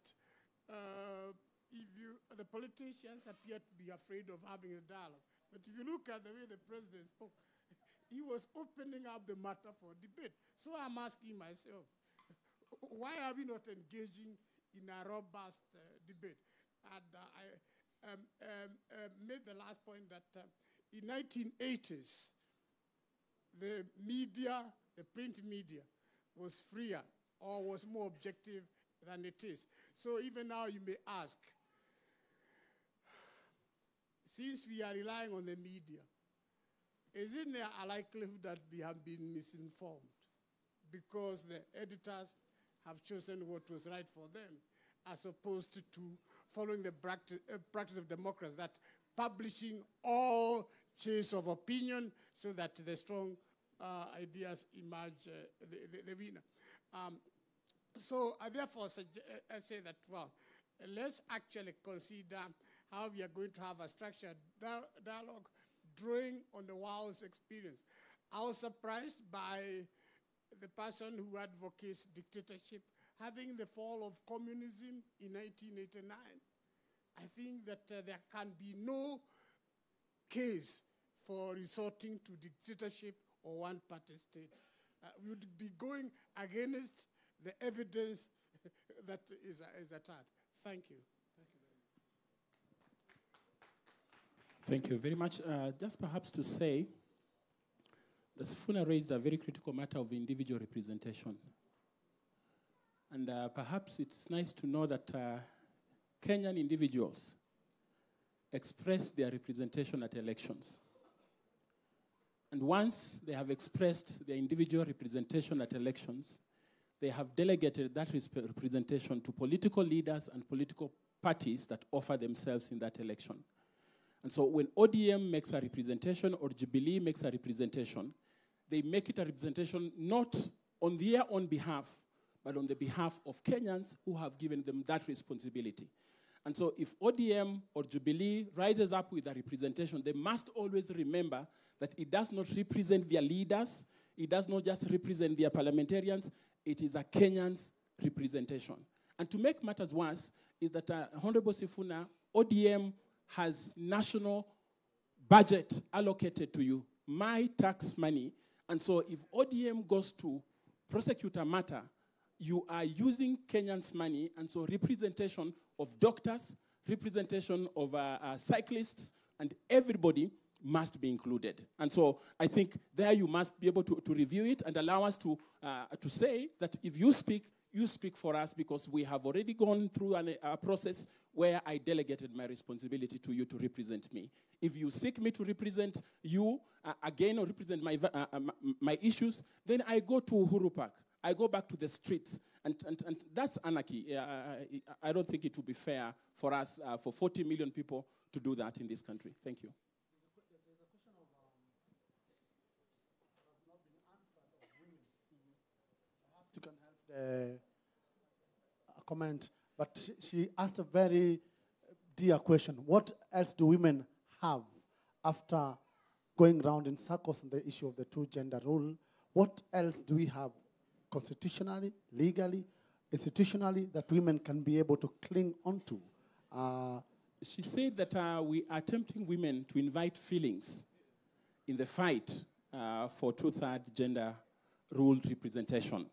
the politicians appear to be afraid of having a dialogue. But if you look at the way the president spoke, he was opening up the matter for debate. So I'm asking myself, why are we not engaging in a robust debate? And I made the last point that in 1980s, the media, the print media, was freer or was more objective than it is. So even now you may ask, since we are relying on the media, isn't there a likelihood that we have been misinformed because the editors have chosen what was right for them, as opposed to following the practice of democracy, that publishing all chains of opinion so that the strong ideas emerge the winner. So I therefore I say that, well, let's actually consider how we are going to have a structured dialogue drawing on the world's experience. I was surprised by the person who advocates dictatorship having the fall of communism in 1989. I think that there can be no case for resorting to dictatorship or one-party state. We would be going against the evidence that is at hand. Thank you. Thank you very much. Just perhaps to say, the Sifuna raised a very critical matter of individual representation. And perhaps it's nice to know that Kenyan individuals express their representation at elections. And once they have expressed their individual representation at elections, they have delegated that representation to political leaders and political parties that offer themselves in that election. And so when ODM makes a representation or Jubilee makes a representation, they make it a representation not on their own behalf, but on the behalf of Kenyans who have given them that responsibility. And so if ODM or Jubilee rises up with a representation, they must always remember that it does not represent their leaders, it does not just represent their parliamentarians, it is a Kenyan's representation. And to make matters worse is that Honorable Sifuna, ODM has national budget allocated to you, my tax money. And so if ODM goes to prosecute a matter, you are using Kenyans' money, and so representation of doctors, representation of cyclists, and everybody must be included. And so I think there you must be able to review it and allow us to say that if you speak for us, because we have already gone through a process where I delegated my responsibility to you to represent me. If you seek me to represent you again or represent my issues, then I go to Uhuru Park. I go back to the streets, and that's anarchy. I don't think it would be fair for us, for 40 million people, to do that in this country. Thank you. There's a question of has not been answered of women. Perhaps you can help a comment, but she asked a very dear question. What else do women have after going round in circles on the issue of the two-gender rule? What else do we have constitutionally, legally, institutionally, that women can be able to cling onto? She said that we are tempting women to invite feelings in the fight for two-third gender rule representation.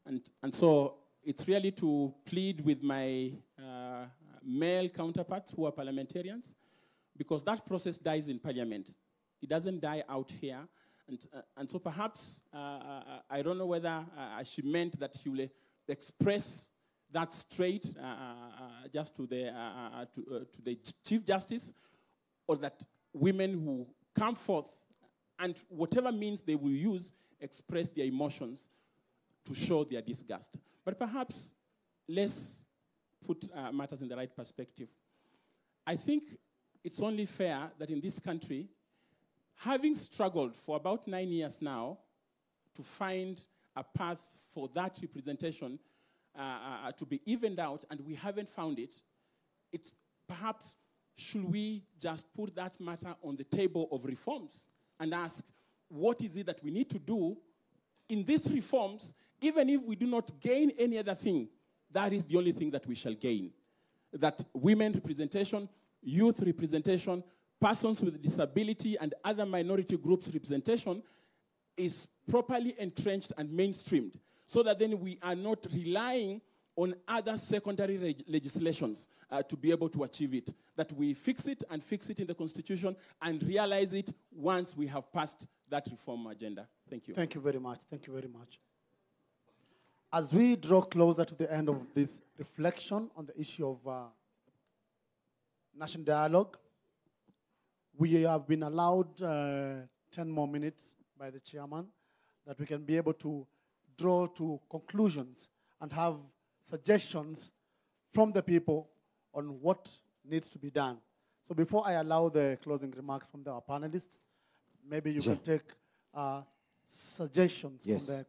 And so it's really to plead with my male counterparts who are parliamentarians, because that process dies in parliament. It doesn't die out here. And so perhaps, I don't know whether she meant that she will express that straight just to the Chief Justice, or that women who come forth and whatever means they will use express their emotions to show their disgust. But perhaps let's put matters in the right perspective. I think it's only fair that in this country, having struggled for about 9 years now to find a path for that representation to be evened out, and we haven't found it, it's perhaps, should we just put that matter on the table of reforms and ask, what is it that we need to do in these reforms, even if we do not gain any other thing? That is the only thing that we shall gain. That women representation, youth representation, persons with disability and other minority groups representation is properly entrenched and mainstreamed, so that then we are not relying on other secondary legislations to be able to achieve it. That we fix it and fix it in the Constitution and realize it once we have passed that reform agenda. Thank you. Thank you very much. Thank you very much. As we draw closer to the end of this reflection on the issue of national dialogue, we have been allowed 10 more minutes by the chairman that we can be able to draw to conclusions and have suggestions from the people on what needs to be done. So before I allow the closing remarks from our panelists, maybe you can take suggestions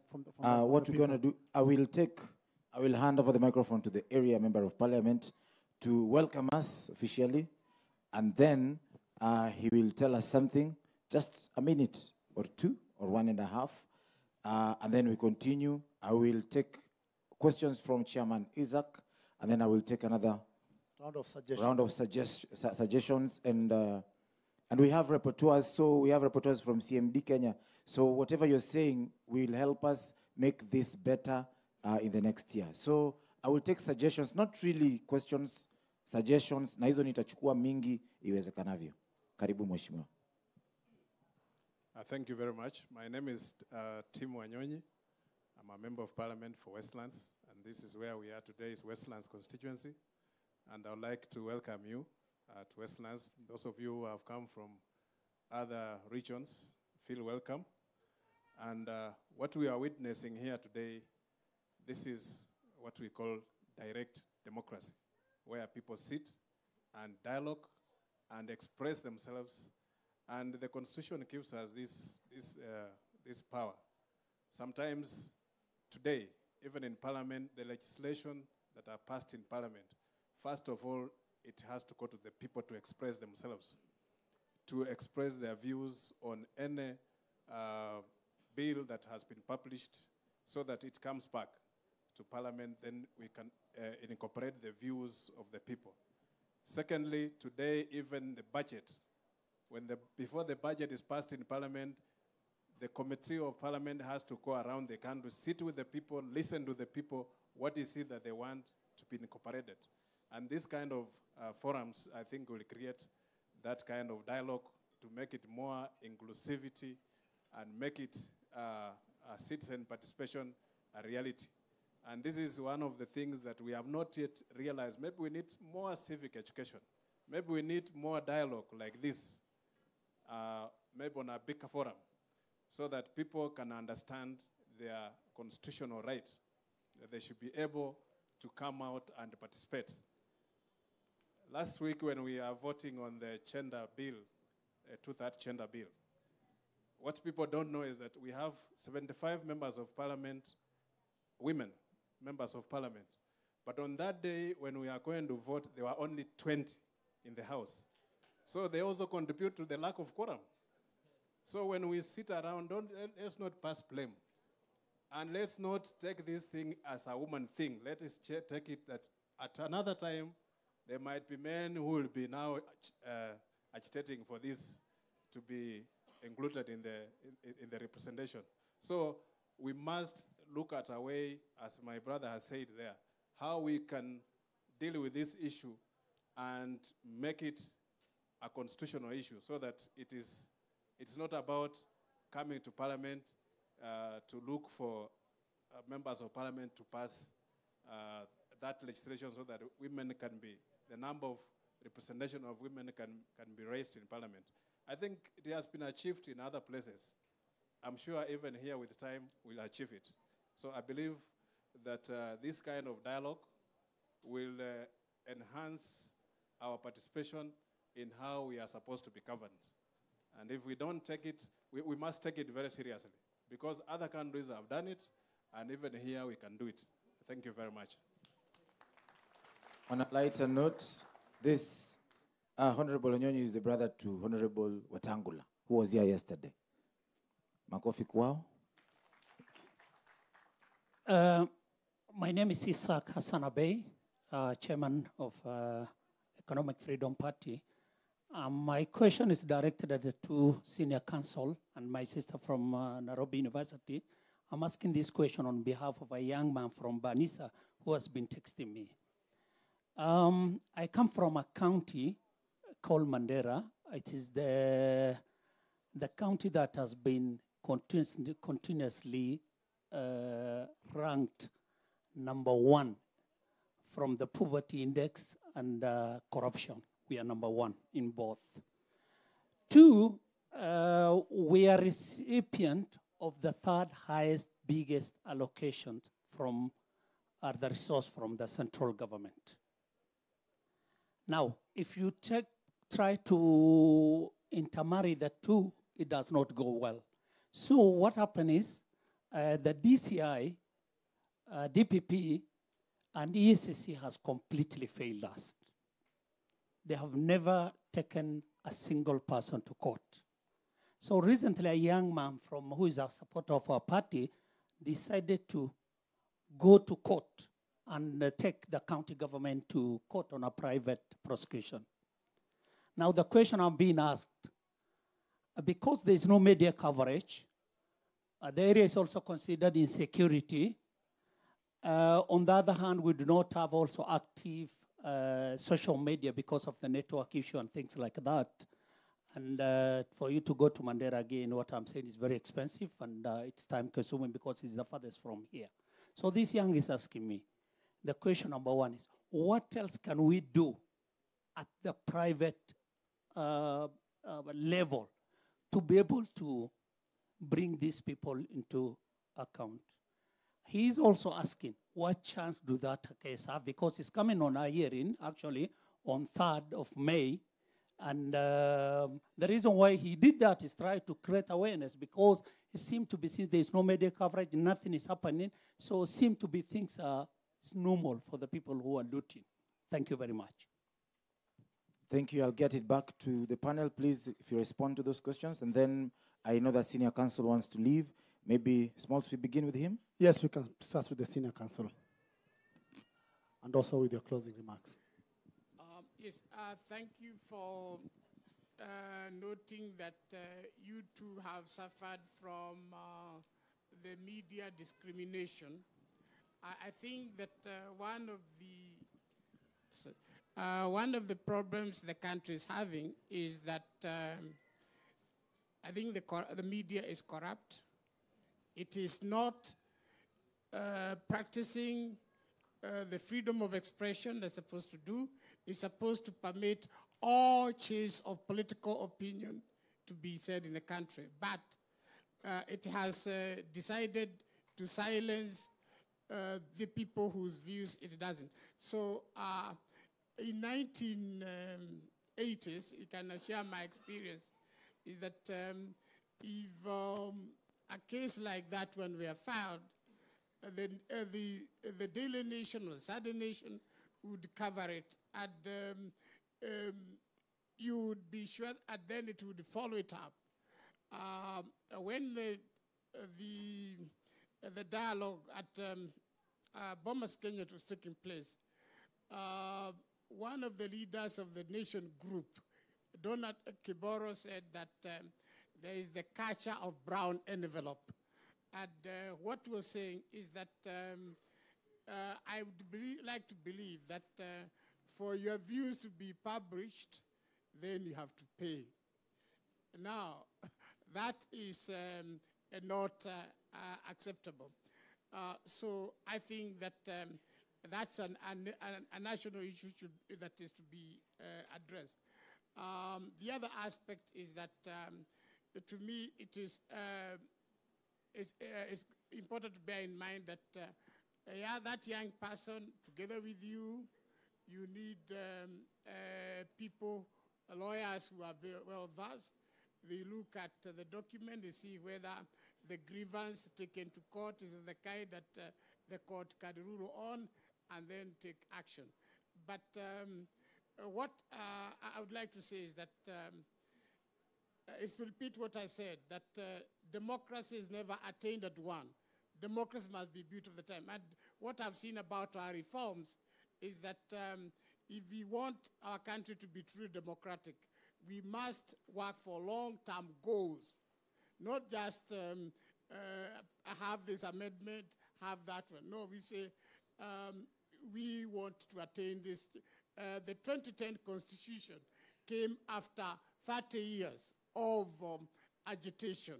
from the what we're going to do, I will hand over the microphone to the area member of parliament to welcome us officially, and then he will tell us something, just a minute or two or 1.5, and then we continue. I will take questions from Chairman Isaac, and then I will take another round of suggestions, and we have repertoires. So we have repertoires from CMD Kenya. So whatever you're saying will help us make this better in the next year. So I will take suggestions, not really questions, suggestions, na hizo nitachukua mingi iwezekanavyo. Karibu mheshimiwa. Thank you very much. My name is Tim Wanyonyi. I'm a member of parliament for Westlands, and this is where we are today, is Westlands constituency. And I would like to welcome you to Westlands. Those of you who have come from other regions, feel welcome. And what we are witnessing here today, this is what we call direct democracy, where people sit and dialogue and express themselves. And the Constitution gives us this power. Sometimes today, even in Parliament, the legislation that are passed in Parliament, first of all, it has to go to the people to express themselves, to express their views on any bill that has been published, so that it comes back to Parliament, then we can incorporate the views of the people. Secondly, today, even the budget, before the budget is passed in Parliament, the committee of Parliament has to go around the country, sit with the people, listen to the people, what is it that they want to be incorporated. And this kind of forums, I think, will create that kind of dialogue to make it more inclusivity and make it citizen participation a reality. And this is one of the things that we have not yet realized. Maybe we need more civic education. Maybe we need more dialogue like this, maybe on a bigger forum, so that people can understand their constitutional right, that they should be able to come out and participate. Last week when we are voting on the gender bill, two-thirds gender bill, what people don't know is that we have 75 members of parliament, women, members of parliament. But on that day when we are going to vote, there were only 20 in the house. So they also contribute to the lack of quorum. So when we sit around, let's not pass blame. And let's not take this thing as a woman thing. Let us take it that at another time, there might be men who will be now agitating for this to be included in the representation. So we must look at a way, as my brother has said there, how we can deal with this issue and make it a constitutional issue, so that it's not about coming to Parliament to look for members of Parliament to pass that legislation so that women can be, the number of representation of women can be raised in parliament. I think it has been achieved in other places. I'm sure even here with time we'll achieve it. So I believe that this kind of dialogue will enhance our participation in how we are supposed to be governed. And if we don't take it, we must take it very seriously, because other countries have done it, and even here we can do it. Thank you very much. On a lighter note, this Honorable Onyonyi is the brother to Honorable Wetangula, who was here yesterday. Makofi kwao. My name is Isaac Hassan Abey, chairman of Economic Freedom Party. My question is directed at the two senior counsel and my sister from Nairobi University. I'm asking this question on behalf of a young man from Banisa who has been texting me. I come from a county called Mandera. It is the county that has been continuously ranked #1 from the poverty index and corruption. We are #1 in both. 2, we are recipient of the third highest, biggest allocation from the resource from the central government. Now, if you try to intermarry the two, it does not go well. So what happened is the DCI, DPP, and EACC has completely failed us. They have never taken a single person to court. So recently, a young man who is a supporter of our party decided to go to court and take the county government to court on a private prosecution. Now the question I'm being asked, because there's no media coverage, the area is also considered insecurity. On the other hand, we do not have also active social media because of the network issue and things like that. And for you to go to Mandera again, what I'm saying is very expensive, and it's time consuming because it's the farthest from here. So this young is asking me, the question number 1 is, what else can we do at the private level to be able to bring these people into account? He is also asking, what chance do that case have? Because it's coming on a hearing, actually, on 3rd of May. And the reason why he did that is try to create awareness, because it seemed to be, since there is no media coverage, nothing is happening. So it seemed to be things are normal for the people who are looting. Thank you very much. Thank you. I'll get it back to the panel, please, if you respond to those questions. And then I know that senior counsel wants to leave. Maybe, Smalls, we begin with him? Yes, we can start with the senior counsel. And also with your closing remarks. Yes, thank you for noting that you too have suffered from the media discrimination. I think that one of the problems the country is having is that I think the media is corrupt. It is not practicing the freedom of expression that's supposed to do. It's supposed to permit all shades of political opinion to be said in the country. But it has decided to silence the people whose views it doesn't. So in 1980s, you can share my experience, is that if a case like that when we are filed, the Daily Nation or Saturday Nation would cover it, and you would be sure, and then it would follow it up. When the dialogue at Bomas, Kenya was taking place, one of the leaders of the nation group, Donald Kiboro, said that there is the culture of brown envelope. And what he was saying is that I would like to believe that for your views to be published, then you have to pay. Now, that is not acceptable. So I think that that's a national issue that is to be addressed. The other aspect is that, to me, it is it's important to bear in mind that that young person, together with you, you need people, lawyers who are very well versed. They look at the document, they see whether the grievance taken to court is the kind that the court can rule on and then take action. But what I would like to say is that, is to repeat what I said, that democracy is never attained at one. Democracy must be built over the time. And what I've seen about our reforms is that if we want our country to be truly democratic, we must work for long-term goals, not just have this amendment, have that one. No, we say we want to attain this. The 2010 Constitution came after 30 years of agitation.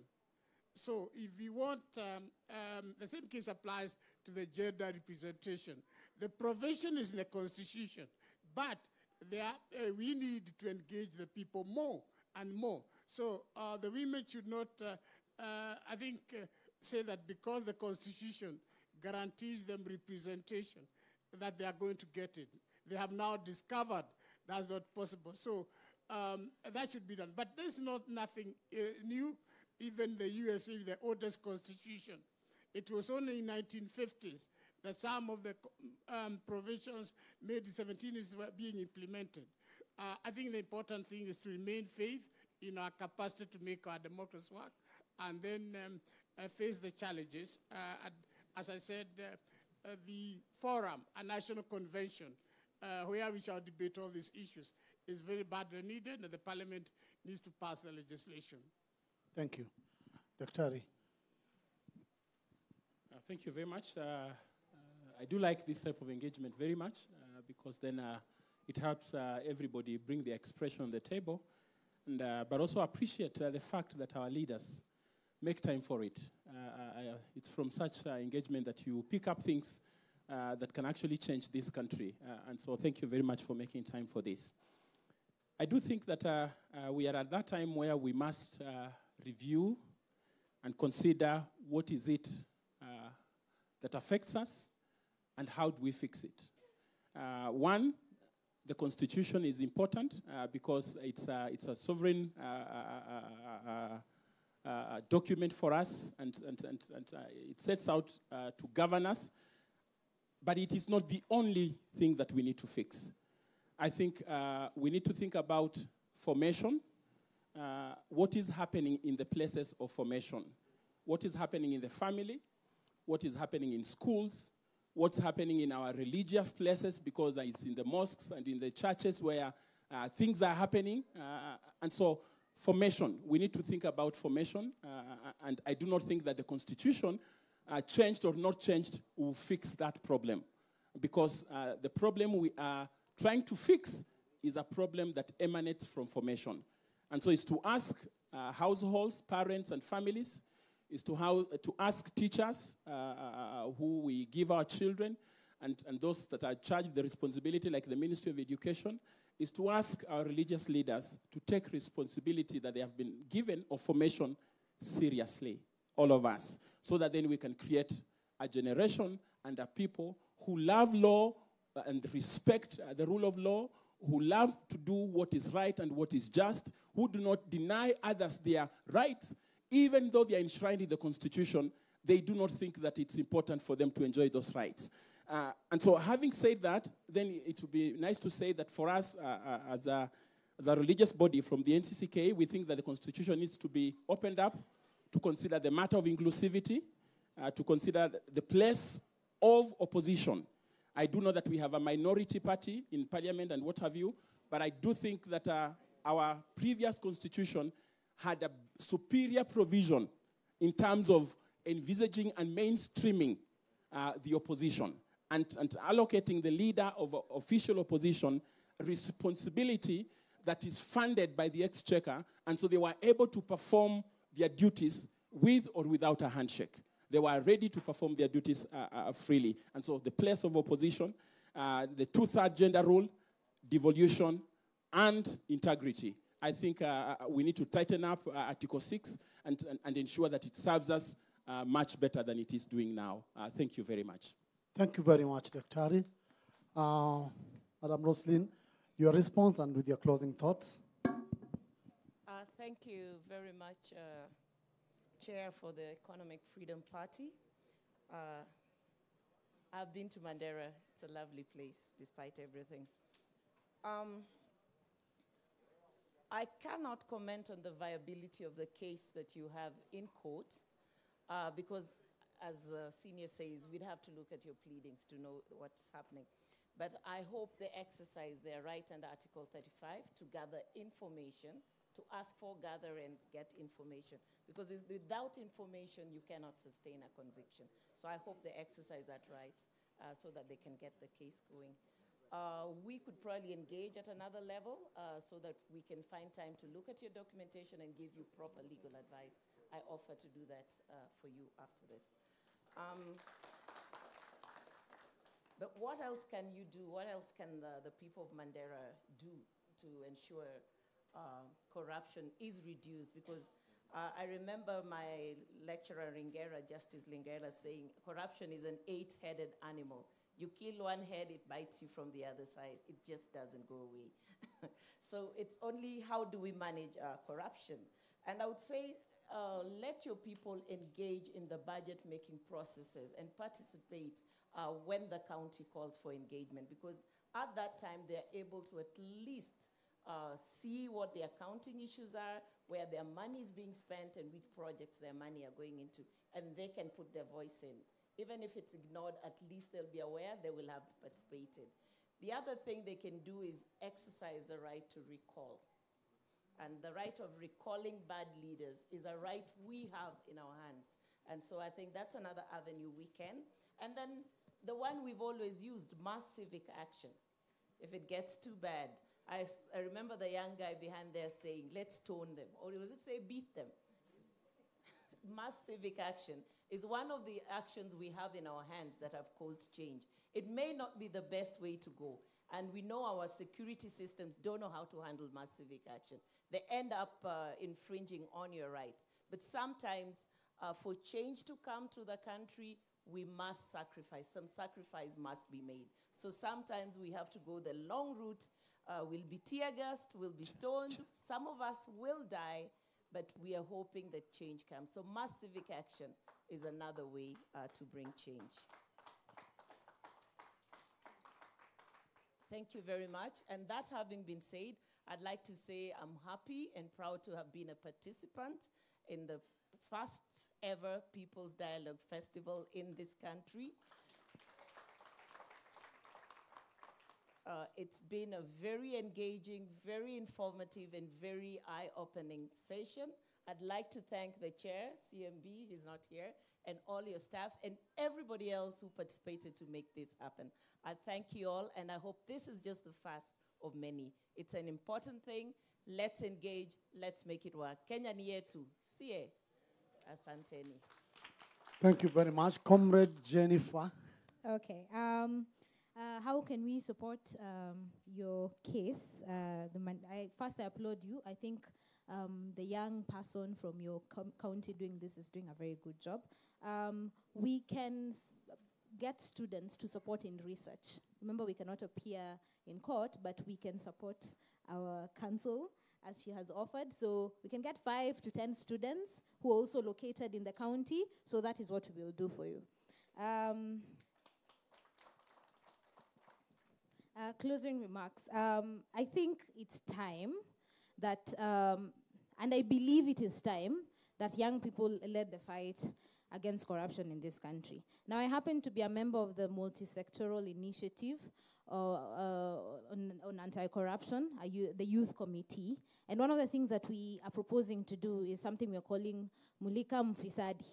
So if we want, the same case applies to the gender representation. The provision is in the Constitution, but we need to engage the people more and more. So the women should not, I think, say that because the Constitution guarantees them representation, that they are going to get it. They have now discovered that's not possible. So that should be done. But there's nothing new. Even the USA, the oldest constitution, it was only in 1950s that some of the provisions made in 17 were being implemented. I think the important thing is to remain faith in our capacity to make our democracy work and then face the challenges. As I said, the forum, a national convention, where we shall debate all these issues, is very badly needed, and the parliament needs to pass the legislation. Thank you. Dr. Thank you very much. I do like this type of engagement very much because then it helps everybody bring their expression on the table, and, but also appreciate the fact that our leaders make time for it. It's from such engagement that you pick up things that can actually change this country. And so thank you very much for making time for this. I do think that we are at that time where we must review and consider what is it that affects us and how do we fix it. One, the Constitution is important because it's a sovereign document for us, and it sets out to govern us, but it is not the only thing that we need to fix. I think we need to think about formation. What is happening in the places of formation? What is happening in the family? What is happening in schools? What's happening in our religious places, because it's in the mosques and in the churches where things are happening. And so formation, we need to think about formation. And I do not think that the Constitution, changed or not changed, will fix that problem. Because the problem we are trying to fix is a problem that emanates from formation. And so it's to ask households, parents, and families, is to ask teachers who we give our children, and those that are charged with the responsibility, like the Ministry of Education, is to ask our religious leaders to take responsibility that they have been given of formation seriously, all of us, so that then we can create a generation and a people who love law and respect the rule of law, who love to do what is right and what is just, who do not deny others their rights, even though they are enshrined in the Constitution. They do not think that it's important for them to enjoy those rights. And so having said that, then it would be nice to say that for us as a religious body from the NCCK, we think that the Constitution needs to be opened up to consider the matter of inclusivity, to consider the place of opposition. I do know that we have a minority party in parliament and what have you, but I do think that our previous constitution had a superior provision in terms of envisaging and mainstreaming the opposition and allocating the leader of official opposition responsibility that is funded by the exchequer, and so they were able to perform their duties with or without a handshake. They were ready to perform their duties freely. And so the place of opposition, the two-third gender rule, devolution, and integrity. I think we need to tighten up Article 6 and ensure that it serves us much better than it is doing now. Thank you very much. Thank you very much, Dr. Madam Roslyn, your response and with your closing thoughts. Thank you very much, Chair, for the Economic Freedom Party. I've been to Mandera. It's a lovely place, despite everything. I cannot comment on the viability of the case that you have in court, because, as Senior says, we'd have to look at your pleadings to know what's happening. But I hope they exercise their right under Article 35 to gather information, to ask for, gather, and get information. Because without information, you cannot sustain a conviction. So I hope they exercise that right so that they can get the case going. We could probably engage at another level so that we can find time to look at your documentation and give you proper legal advice. I offer to do that for you after this. But what else can you do? What else can the people of Mandera do to ensure corruption is reduced? Because I remember my lecturer, Justice Lingera, saying corruption is an 8-headed animal. You kill one head, it bites you from the other side. It just doesn't go away. So it's only how do we manage corruption? And I would say let your people engage in the budget-making processes and participate when the county calls for engagement, because at that time they're able to at least see what their accounting issues are, where their money is being spent and which projects their money are going into, and they can put their voice in. Even if it's ignored, at least they'll be aware they will have participated. The other thing they can do is exercise the right to recall. And the right of recalling bad leaders is a right we have in our hands. And so I think that's another avenue we can. And then the one we've always used, mass civic action. If it gets too bad, I remember the young guy behind there saying, let's stone them. Or was it say beat them? Mass civic action is one of the actions we have in our hands that have caused change. It may not be the best way to go. And we know our security systems don't know how to handle mass civic action. They end up infringing on your rights. But sometimes for change to come to the country, we must sacrifice. Some sacrifice must be made. So sometimes we have to go the long route. We'll be tear gassed, we'll be stoned. Some of us will die, but we are hoping that change comes. So mass civic action is another way to bring change. Thank you very much. And that having been said, I'd like to say I'm happy and proud to have been a participant in the first ever People's Dialogue Festival in this country. It's been a very engaging, very informative, and very eye-opening session. I'd like to thank the chair, CMB, he's not here, and all your staff, and everybody else who participated to make this happen. I thank you all, and I hope this is just the first of many. It's an important thing. Let's engage. Let's make it work. Kenya ni yetu. Sie. Asanteni. Thank you very much. Comrade Jennifer. Okay. How can we support your case? First, I applaud you. I think the young person from your county doing this is doing a very good job. We can get students to support in research. Remember, we cannot appear in court, but we can support our council as she has offered. So we can get 5 to 10 students who are also located in the county. So that is what we will do for you. Closing remarks. I think it's time that, and I believe it is time, that young people led the fight against corruption in this country. Now, I happen to be a member of the multi-sectoral initiative on anti-corruption, the youth committee. And one of the things that we are proposing to do is something we're calling Mulika Mfisadi.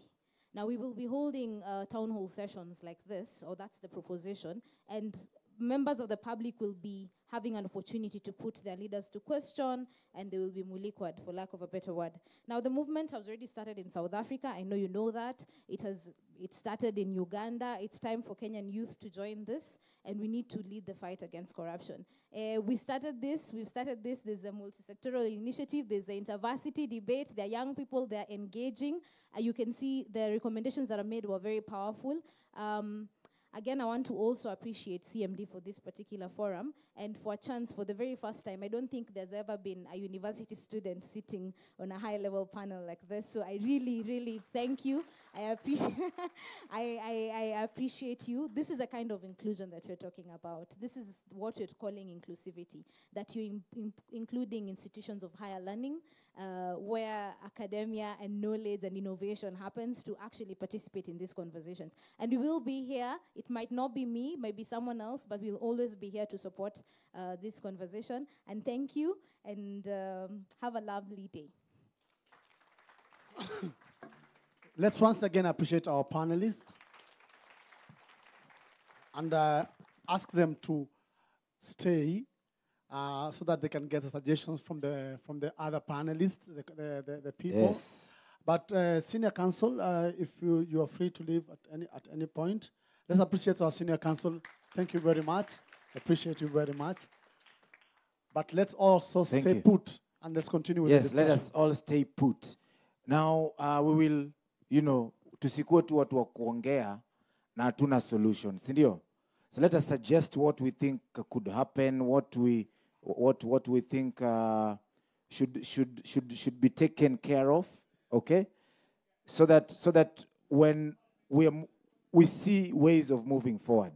Now, we will be holding town hall sessions like this, or that's the proposition, and members of the public will be having an opportunity to put their leaders to question, and they will be mulikwad, for lack of a better word. Now, the movement has already started in South Africa. I know you know that. It started in Uganda. It's time for Kenyan youth to join this, and we need to lead the fight against corruption. We've started this. There's a multi-sectoral initiative. There's the intervarsity debate. There are young people. They're engaging. You can see the recommendations that are made were very powerful. Again, I want to also appreciate CMD for this particular forum and for a chance for the very first time. I don't think there's ever been a university student sitting on a high-level panel like this. So I really, really thank you. I appreciate I appreciate you. This is the kind of inclusion that we're talking about. This is what we're calling inclusivity, that you're including institutions of higher learning, where academia and knowledge and innovation happens, to actually participate in these conversations. And we will be here. It might not be me, maybe someone else, but we'll always be here to support this conversation. And thank you, and have a lovely day. Let's once again appreciate our panelists and ask them to stay so that they can get the suggestions from the other panelists, the people. Yes. But Senior Counsel, if you are free to leave at any point, let's appreciate our Senior Counsel. Thank you very much. Appreciate you very much. But let's also stay put, and let's continue with the discussion. Yes, let us all stay put. Now, we will, tusikuwe tu watu wa kuongea na hatuna solution, si ndio? So let us suggest what we think could happen, what we think should be taken care of, okay? So that when we see ways of moving forward.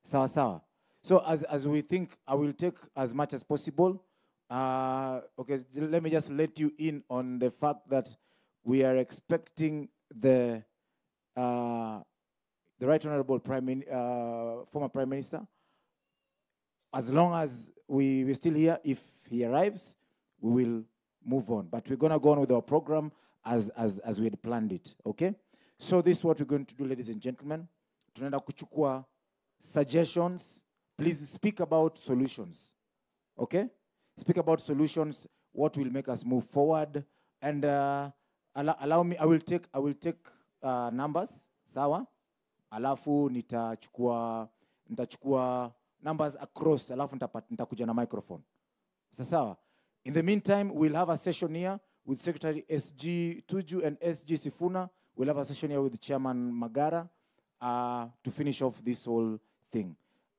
Sawa sawa. So as we think, I will take as much as possible. Okay, let me just let you in on the fact that we are expecting the Right Honorable former Prime Minister. As long as we're still here, if he arrives, we will move on. But we're going to go on with our program as we had planned it, okay? So this is what we're going to do, ladies and gentlemen. Tunaenda kuchukua suggestions. Please speak about solutions, okay? Speak about solutions, what will make us move forward. And allow me, I will take numbers, sawa? Alafu nitachukua numbers across, alafu nitakuja na microphone. Sawa? In the meantime, we'll have a session here with Secretary SG Tuju and SG Sifuna. We'll have a session here with Chairman Magara to finish off this whole thing.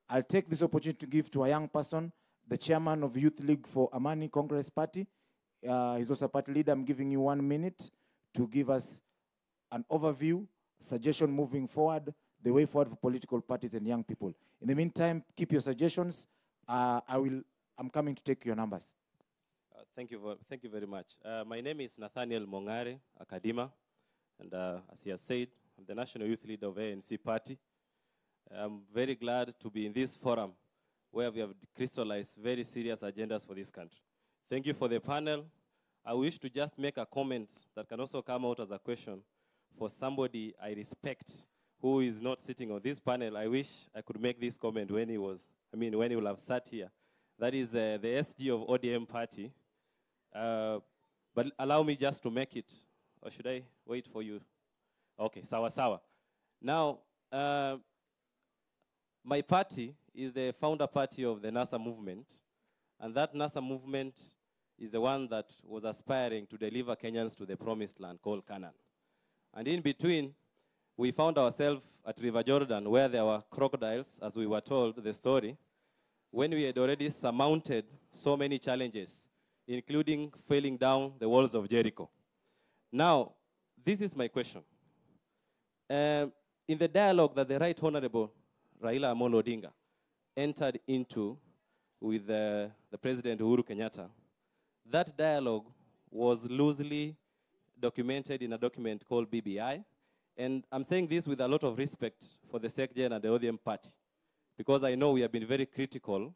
I'll take this opportunity to give to a young person, the chairman of Youth League for Amani Congress Party. He's also a party leader. I'm giving you 1 minute to give us an overview, suggestion moving forward, the way forward for political parties and young people. In the meantime, keep your suggestions. I'm coming to take your numbers. Thank you very much. My name is Nathaniel Mongare, Akadima, and as he has said, I'm the national youth leader of ANC Party. I'm very glad to be in this forum where we have crystallized very serious agendas for this country. Thank you for the panel. I wish to just make a comment that can also come out as a question for somebody I respect who is not sitting on this panel. I wish I could make this comment when he will have sat here. That is the SG of ODM party. But allow me just to make it, or should I wait for you? Okay, sawa sawa. Now, my party is the founder party of the NASA movement, and that NASA movement is the one that was aspiring to deliver Kenyans to the promised land called Canaan. And in between, we found ourselves at River Jordan, where there were crocodiles, as we were told the story, when we had already surmounted so many challenges, including falling down the walls of Jericho. Now, this is my question. In the dialogue that the Right Honorable Raila Amolo Odinga entered into with the President Uhuru Kenyatta, that dialogue was loosely documented in a document called BBI. And I'm saying this with a lot of respect for the SecGen and the ODM party, because I know we have been very critical.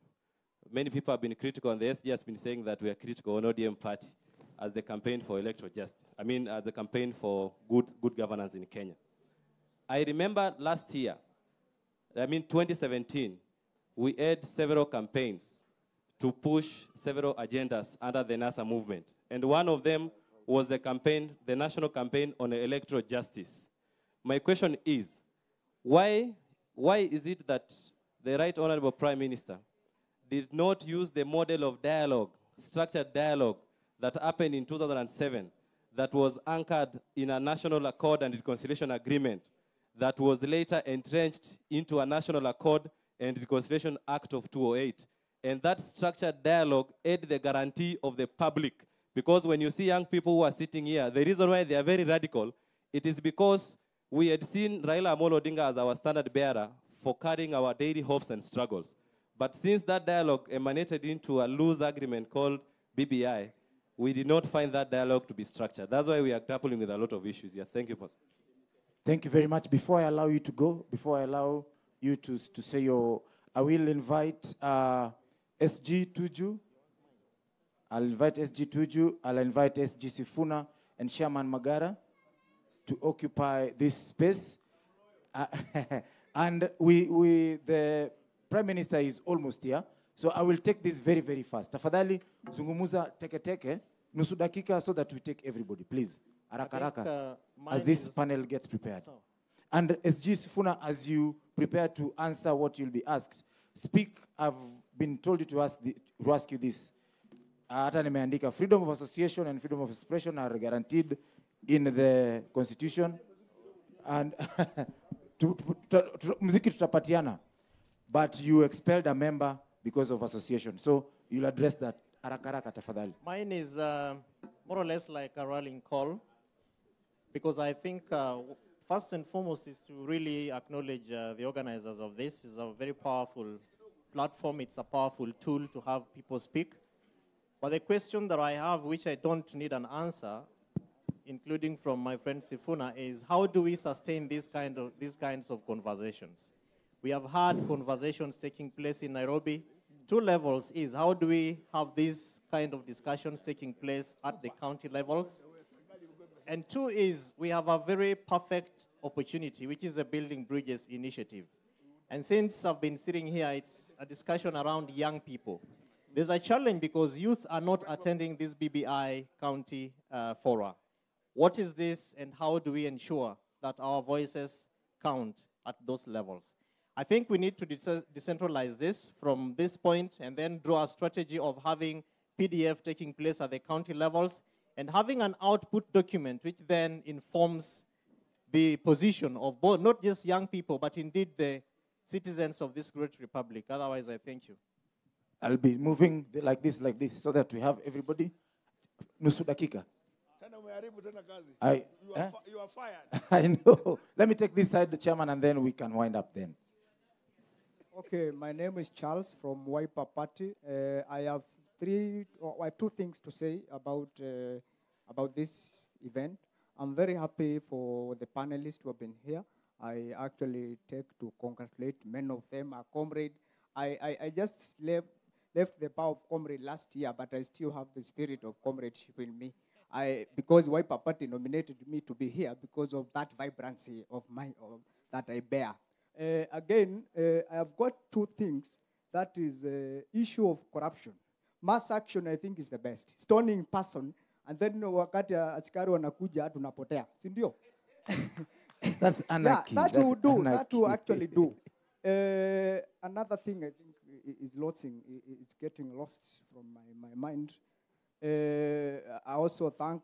Many people have been critical, and the SG has been saying that we are critical on ODM party as the campaign for electoral justice. As the campaign for good governance in Kenya. I remember last year, 2017, we had several campaigns to push several agendas under the NASA movement. And one of them was the campaign, the national campaign on electoral justice. My question is, why is it that the Right Honorable Prime Minister did not use the model of dialogue, structured dialogue, that happened in 2007, that was anchored in a national accord and reconciliation agreement, that was later entrenched into a national accord and reconciliation act of 2008. And that structured dialogue had the guarantee of the public. Because when you see young people who are sitting here, the reason why they are very radical, it is because we had seen Raila Amolo Odinga as our standard bearer for carrying our daily hopes and struggles. But since that dialogue emanated into a loose agreement called BBI, we did not find that dialogue to be structured. That's why we are grappling with a lot of issues here. Thank you, Pastor. Thank you very much. Before I allow you to go, before I allow you to say your, I will invite SG Tuju. I'll invite SG Tuju, I'll invite SG Sifuna and Chairman Magara to occupy this space. And the Prime Minister is almost here, so I will take this very, very fast. Tafadhali, zungumuza teke, nusu dakika so that we take everybody, please. Haraka, as this panel gets prepared. So. And SG Sifuna, as you prepare to answer what you'll be asked, speak. I've been told you to ask you this. Hata nimeandika, freedom of association and freedom of expression are guaranteed in the Constitution. And muziki tutapatiana. But you expelled a member because of association. So you'll address that. Haraka tafadhali. Mine is more or less like a rallying call. Because I think first and foremost is to really acknowledge the organizers of this. It's a very powerful platform. It's a powerful tool to have people speak. But the question that I have, which I don't need an answer, including from my friend Sifuna, is how do we sustain these kinds of conversations? We have had conversations taking place in Nairobi. Two levels is how do we have these kind of discussions taking place at the county levels? And two is we have a very perfect opportunity, which is the Building Bridges initiative. And since I've been sitting here, it's a discussion around young people. There's a challenge because youth are not attending this BBI county fora. What is this and how do we ensure that our voices count at those levels? I think we need to decentralize this from this point and then draw a strategy of having PDF taking place at the county levels and having an output document which then informs the position of both, not just young people, but indeed the citizens of this great republic. Otherwise, I thank you. I'll be moving like this, so that we have everybody. Nusu dakika. You are fired. I know. Let me take this side, the chairman, and then we can wind up then. Okay, my name is Charles from Wiper Party. I have two things to say about this event. I'm very happy for the panelists who have been here. I actually take to congratulate many of them, a comrade. I just left the power of comrade last year, but I still have the spirit of comradeship in me. Because Wiper Party nominated me to be here because of that vibrancy of that I bear. Again, I have got two things. That is issue of corruption. Mass action, I think, is the best. Stoning person, and then wakati askari wanakuja tunapotea. Si ndio? That's anarchy. Yeah, that will do. That will actually do. Another thing I think is it's getting lost from my mind. I also thank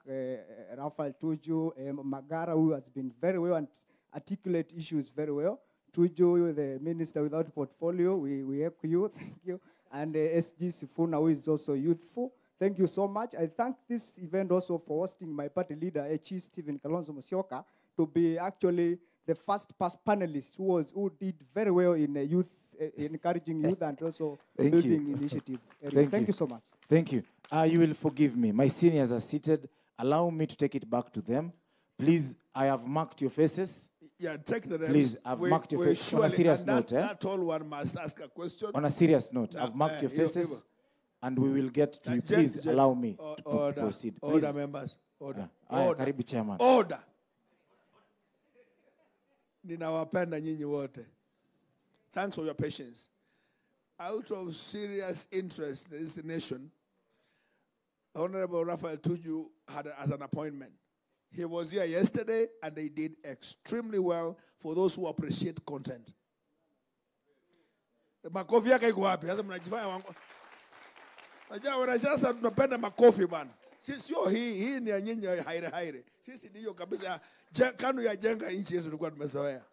Rafael Tuju, Magara, who has been very well and articulate issues very well. Tuju, the minister without portfolio, we echo you, thank you. And SG Sifuna, who is also youthful. Thank you so much. I thank this event also for hosting my party leader, HE Stephen Kalonzo Musyoka, to be actually the first panelist who did very well in youth, encouraging youth and also building initiative. Thank you so much. Thank you. You will forgive me. My seniors are seated. Allow me to take it back to them. Please, I have marked your faces. Yeah, take the names. Please, I've marked your faces. On a serious note. That all one must ask a question. On a serious note, I've marked your faces, and we will get to you. Please allow me to proceed. Please. Order, members. Order. Order. Karibu, Chairman. Order. Ninawapenda nyinyi wote. Thanks for your patience. out of serious interest in this nation, Honorable Raphael Tuju had as an appointment. He was here yesterday, and they did extremely well for those who appreciate content. Makofi yake iko wapi? Sasa mnajifanya wangu. Najua wanasiasa tunapenda makofi bana. Sio hii ni ya nyinyi haire. Sisi ndiyo kabisa kanu ya jenga nchi yetu tulikuwa tumezoea.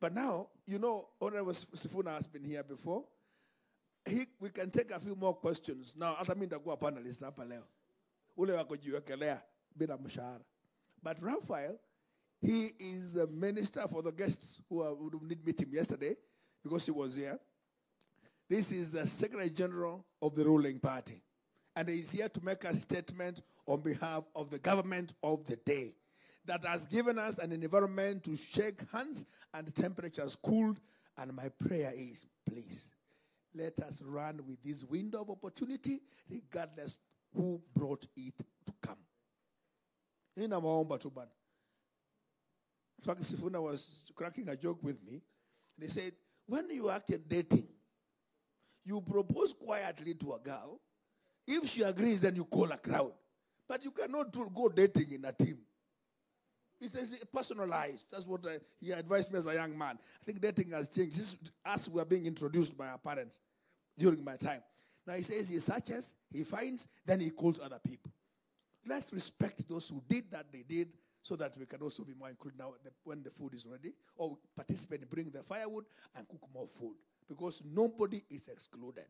But now, you know, Honorable Sifuna has been here before. We can take a few more questions. Now, hata mimi nitakuwa panelist hapa leo. Ule wako jiwekelea bila mshahara. But Raphael, he is the minister for the guests who did meet him yesterday because he was here. This is the Secretary General of the ruling party. And he is here to make a statement on behalf of the government of the day that has given us an environment to shake hands and the temperatures cooled. And my prayer is, please, let us run with this window of opportunity regardless who brought it to come. In fact, Sifuna was cracking a joke with me. And he said, when you acted dating, you propose quietly to a girl. If she agrees, then you call a crowd. But you cannot go dating in a team. It's personalized. That's what he advised me as a young man. I think dating has changed. This is us who are being introduced by our parents during my time. Now he says he searches, he finds, then he calls other people. Let's respect those who did that they did so that we can also be more included now when the food is ready. Or participate in bringing the firewood and cook more food. Because nobody is excluded.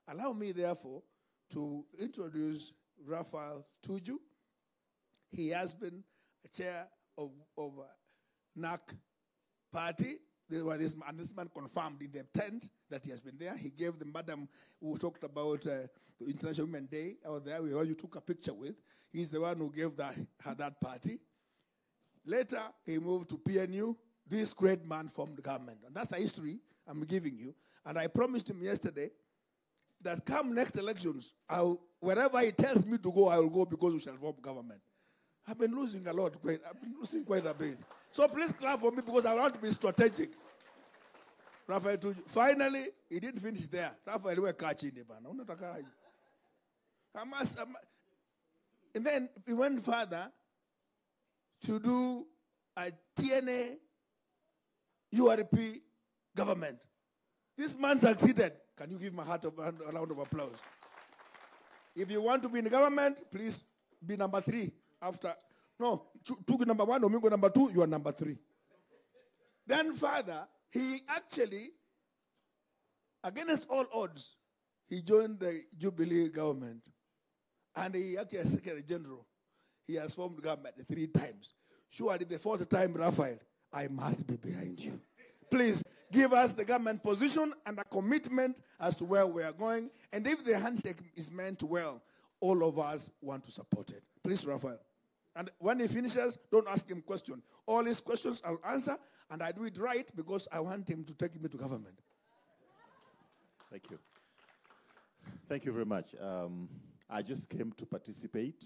Allow me, therefore, to introduce Raphael Tuju. He has been a chair of NAC party. This man confirmed in the tent that he has been there. He gave the madam who talked about the International Women's Day out there, who you took a picture with. He's the one who gave her that party. Later, he moved to PNU. This great man formed the government. And that's a history I'm giving you. And I promised him yesterday that come next elections, wherever he tells me to go, I will go because we shall form government. I've been losing a lot. I've been losing quite a bit. So please clap for me because I want to be strategic. Raphael Tuju. Finally, he didn't finish there. Raphael, we catch in and then he went further to do a TNA URP government. This man succeeded. Can you give my heart a round of applause? If you want to be in the government, please be number 3. After, no, Tugu number 1, Omingo number 2, you are number 3. Then further, he actually, against all odds, he joined the Jubilee government. And he actually as Secretary General. He has formed government 3 times. Surely the 4th time, Raphael, I must be behind you. Please give us the government position and a commitment as to where we are going. And if the handshake is meant well, all of us want to support it. Please, Raphael. And when he finishes, don't ask him questions. All his questions I'll answer, and I do it right because I want him to take me to government. Thank you. Thank you very much. I just came to participate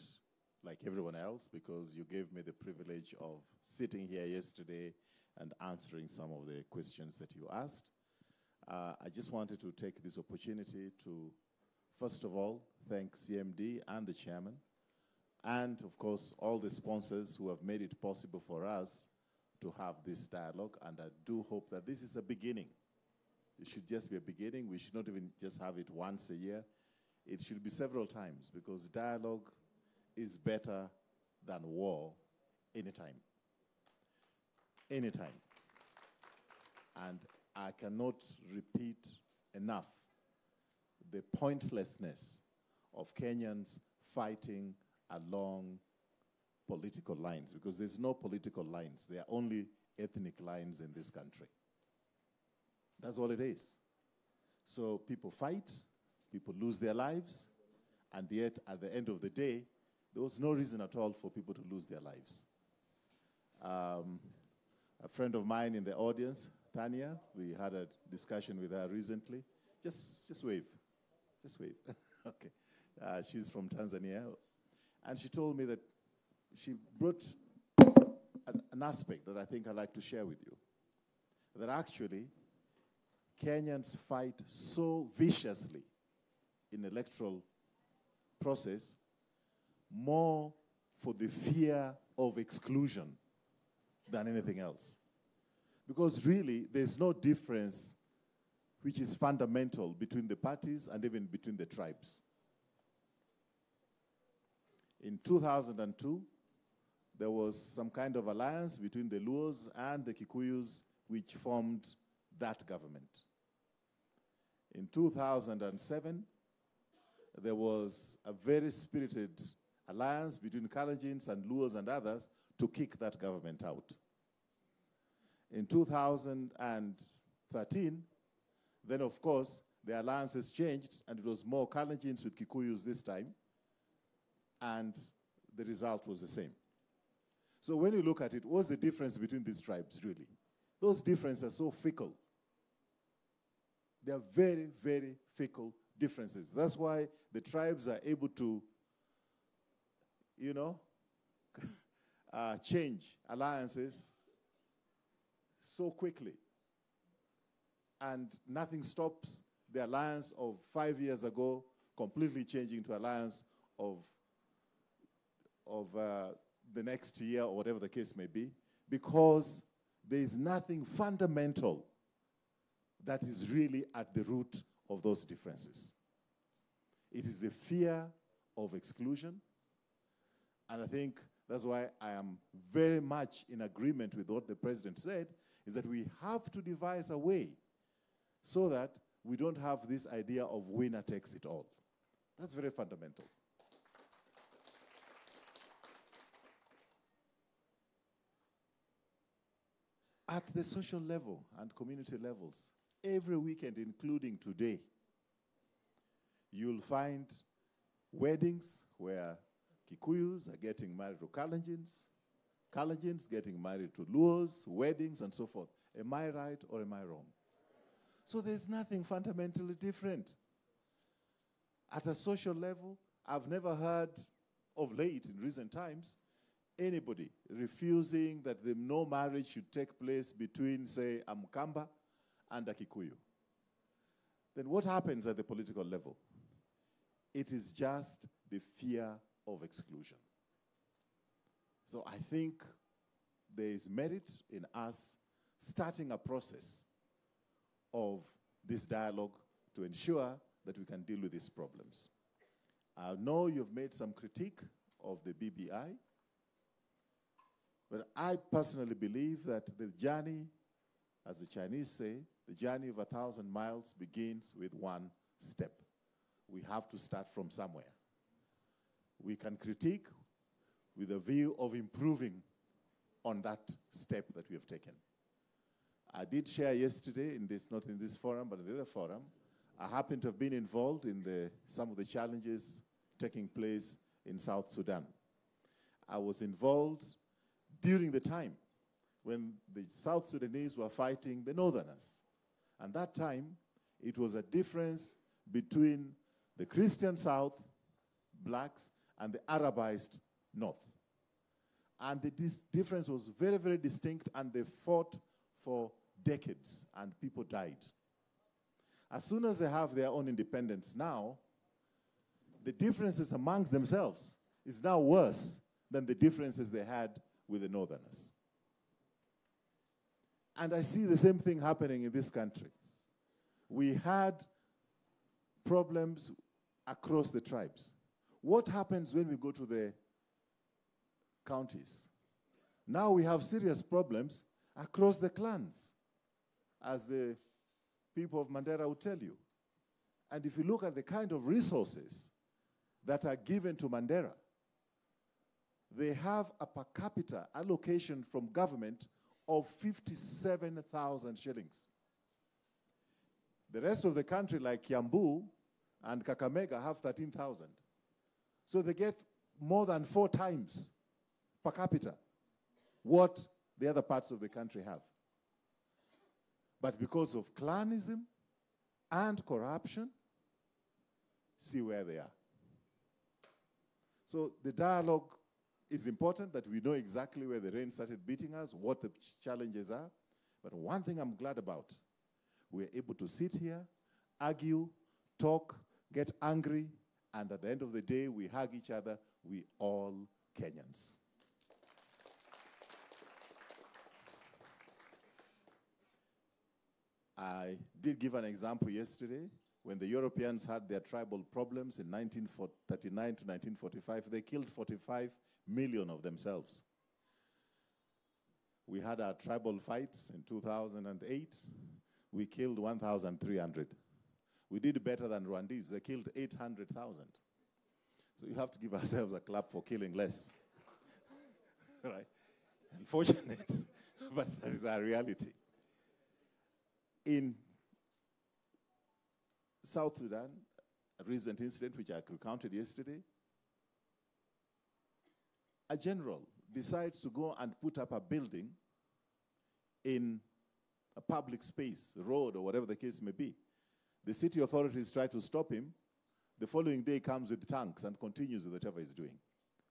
like everyone else because you gave me the privilege of sitting here yesterday and answering some of the questions that you asked. I just wanted to take this opportunity to, first of all, thank CMD and the chairman, and of course, all the sponsors who have made it possible for us to have this dialogue, and I do hope that this is a beginning. It should just be a beginning. We should not even just have it once a year. It should be several times because dialogue is better than war anytime. Anytime. And I cannot repeat enough the pointlessness of Kenyans fighting along political lines because there's no political lines. There are only ethnic lines in this country. That's all it is. So people fight, people lose their lives, and yet at the end of the day, there was no reason at all for people to lose their lives. A friend of mine in the audience, Tanya, we had a discussion with her recently. Just wave. Just wave. Okay. She's from Tanzania. And she told me that she brought an aspect that I think I'd like to share with you. That actually, Kenyans fight so viciously in electoral process more for the fear of exclusion than anything else. Because really, there's no difference which is fundamental between the parties and even between the tribes. In 2002, there was some kind of alliance between the Luos and the Kikuyus which formed that government. In 2007, there was a very spirited alliance between Kalenjins and Luos and others to kick that government out. In 2013, then of course, the alliances changed and it was more Kalenjins with Kikuyus this time, and the result was the same. So when you look at it, what's the difference between these tribes, really? Those differences are so fickle. They are very, very fickle differences. That's why the tribes are able to, you know, change alliances so quickly. And nothing stops the alliance of 5 years ago completely changing to alliance of the next year or whatever the case may be, because there is nothing fundamental that is really at the root of those differences. It is the fear of exclusion, and I think that's why I am very much in agreement with what the president said, is that we have to devise a way so that we don't have this idea of winner takes it all. That's very fundamental. At the social level and community levels, every weekend, including today, you'll find weddings where Kikuyus are getting married to Kalenjins, Kalenjins getting married to Luos, weddings and so forth. Am I right or am I wrong? So there's nothing fundamentally different. At a social level, I've never heard of late in recent times anybody refusing that no marriage should take place between, say, a Mkamba and a Kikuyu. Then what happens at the political level? It is just the fear of exclusion. So I think there is merit in us starting a process of this dialogue to ensure that we can deal with these problems. I know you've made some critique of the BBI, but I personally believe that the journey, as the Chinese say, the journey of 1,000 miles begins with one step. We have to start from somewhere. We can critique with a view of improving on that step that we have taken. I did share yesterday, in this, not in this forum, but in the other forum, I happen to have been involved in some of the challenges taking place in South Sudan. I was involved during the time when the South Sudanese were fighting the Northerners. And that time, it was a difference between the Christian South, blacks, and the Arabized North. And this difference was very, very distinct, and they fought for decades, and people died. As soon as they have their own independence now, the differences amongst themselves is now worse than the differences they had with the Northerners. And I see the same thing happening in this country. We had problems across the tribes. What happens when we go to the counties? Now we have serious problems across the clans, as the people of Mandera will tell you. And if you look at the kind of resources that are given to Mandera, they have a per capita allocation from government of 57,000 shillings. The rest of the country, like Kiambu and Kakamega, have 13,000. So they get more than 4 times per capita what the other parts of the country have. But because of clanism and corruption, see where they are. So the dialogue is important, that we know exactly where the rain started beating us, what the challenges are. But one thing I'm glad about, we're able to sit here, argue, talk, get angry, and at the end of the day, we hug each other. We all Kenyans. I did give an example yesterday. When the Europeans had their tribal problems in 1939 to 1945, they killed 45 million of themselves. We had our tribal fights in 2008. We killed 1,300. We did better than Rwandese. They killed 800,000. So you have to give ourselves a clap for killing less. Right? Unfortunate, but that is our reality. In South Sudan, a recent incident which I recounted yesterday, a general decides to go and put up a building in a public space, road or whatever the case may be. The city authorities try to stop him. The following day comes with tanks and continues with whatever he's doing.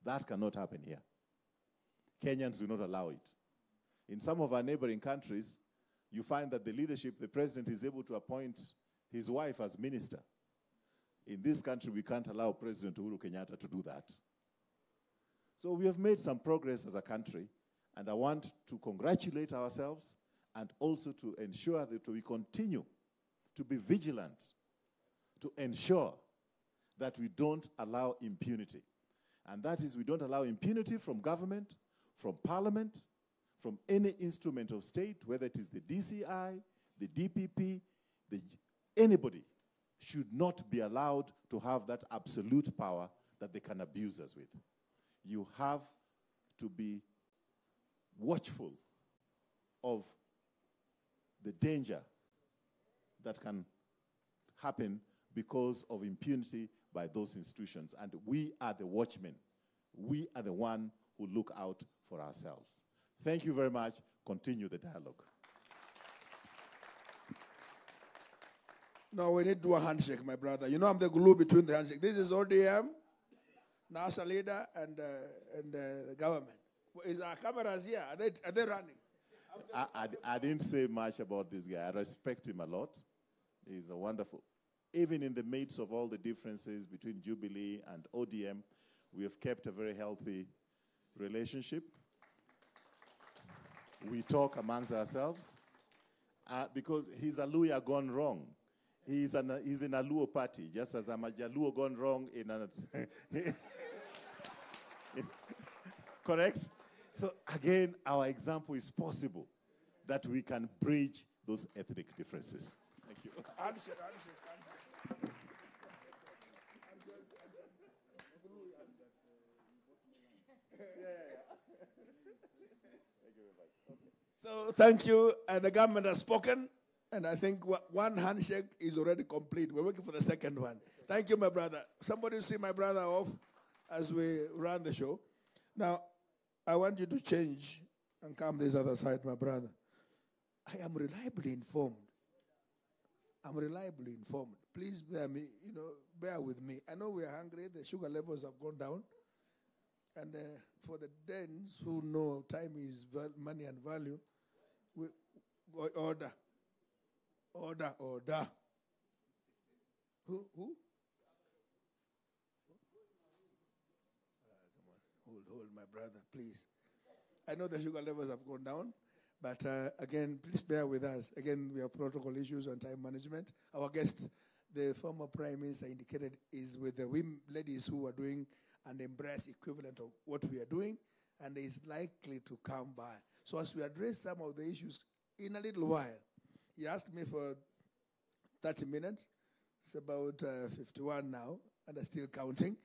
That cannot happen here. Kenyans do not allow it. In some of our neighboring countries, you find that the leadership, the president is able to appoint his wife as minister. In this country, we can't allow President Uhuru Kenyatta to do that. So we have made some progress as a country, and I want to congratulate ourselves and also to ensure that we continue to be vigilant, to ensure that we don't allow impunity. And that is, we don't allow impunity from government, from parliament, from any instrument of state, whether it is the DCI, the DPP, anybody should not be allowed to have that absolute power that they can abuse us with. You have to be watchful of the danger that can happen because of impunity by those institutions. And we are the watchmen. We are the one who look out for ourselves. Thank you very much. Continue the dialogue. No, we need to do a handshake, my brother. You know I'm the glue between the handshake. This is ODM, NASA leader, and the government. Is our cameras here? Are they running? I didn't say much about this guy. I respect him a lot. He's a wonderful. Even in the midst of all the differences between Jubilee and ODM, we have kept a very healthy relationship. We talk amongst ourselves because he's a Luya gone wrong. He's in a Luo party, just as I'm a Jaluo gone wrong in a... Correct? So again, our example is possible that we can bridge those ethnic differences. Thank you. Handshake. So thank you. The government has spoken, and I think one handshake is already complete. We're waiting for the second one. Thank you, my brother. Somebody see my brother off as we run the show. Now, I want you to change and come this other side, my brother. I am reliably informed. Please bear with me. I know we are hungry. The sugar levels have gone down. And for the Danes who know time is money and value, we order. Who? Come on. Hold, my brother, please. I know the sugar levels have gone down, but again, please bear with us. Again, we have protocol issues on time management. Our guest, the former Prime Minister indicated, is with the women, ladies who are doing an embrace equivalent of what we are doing, and is likely to come by. So as we address some of the issues in a little while, he asked me for 30 minutes. It's about 51 now, and I'm still counting.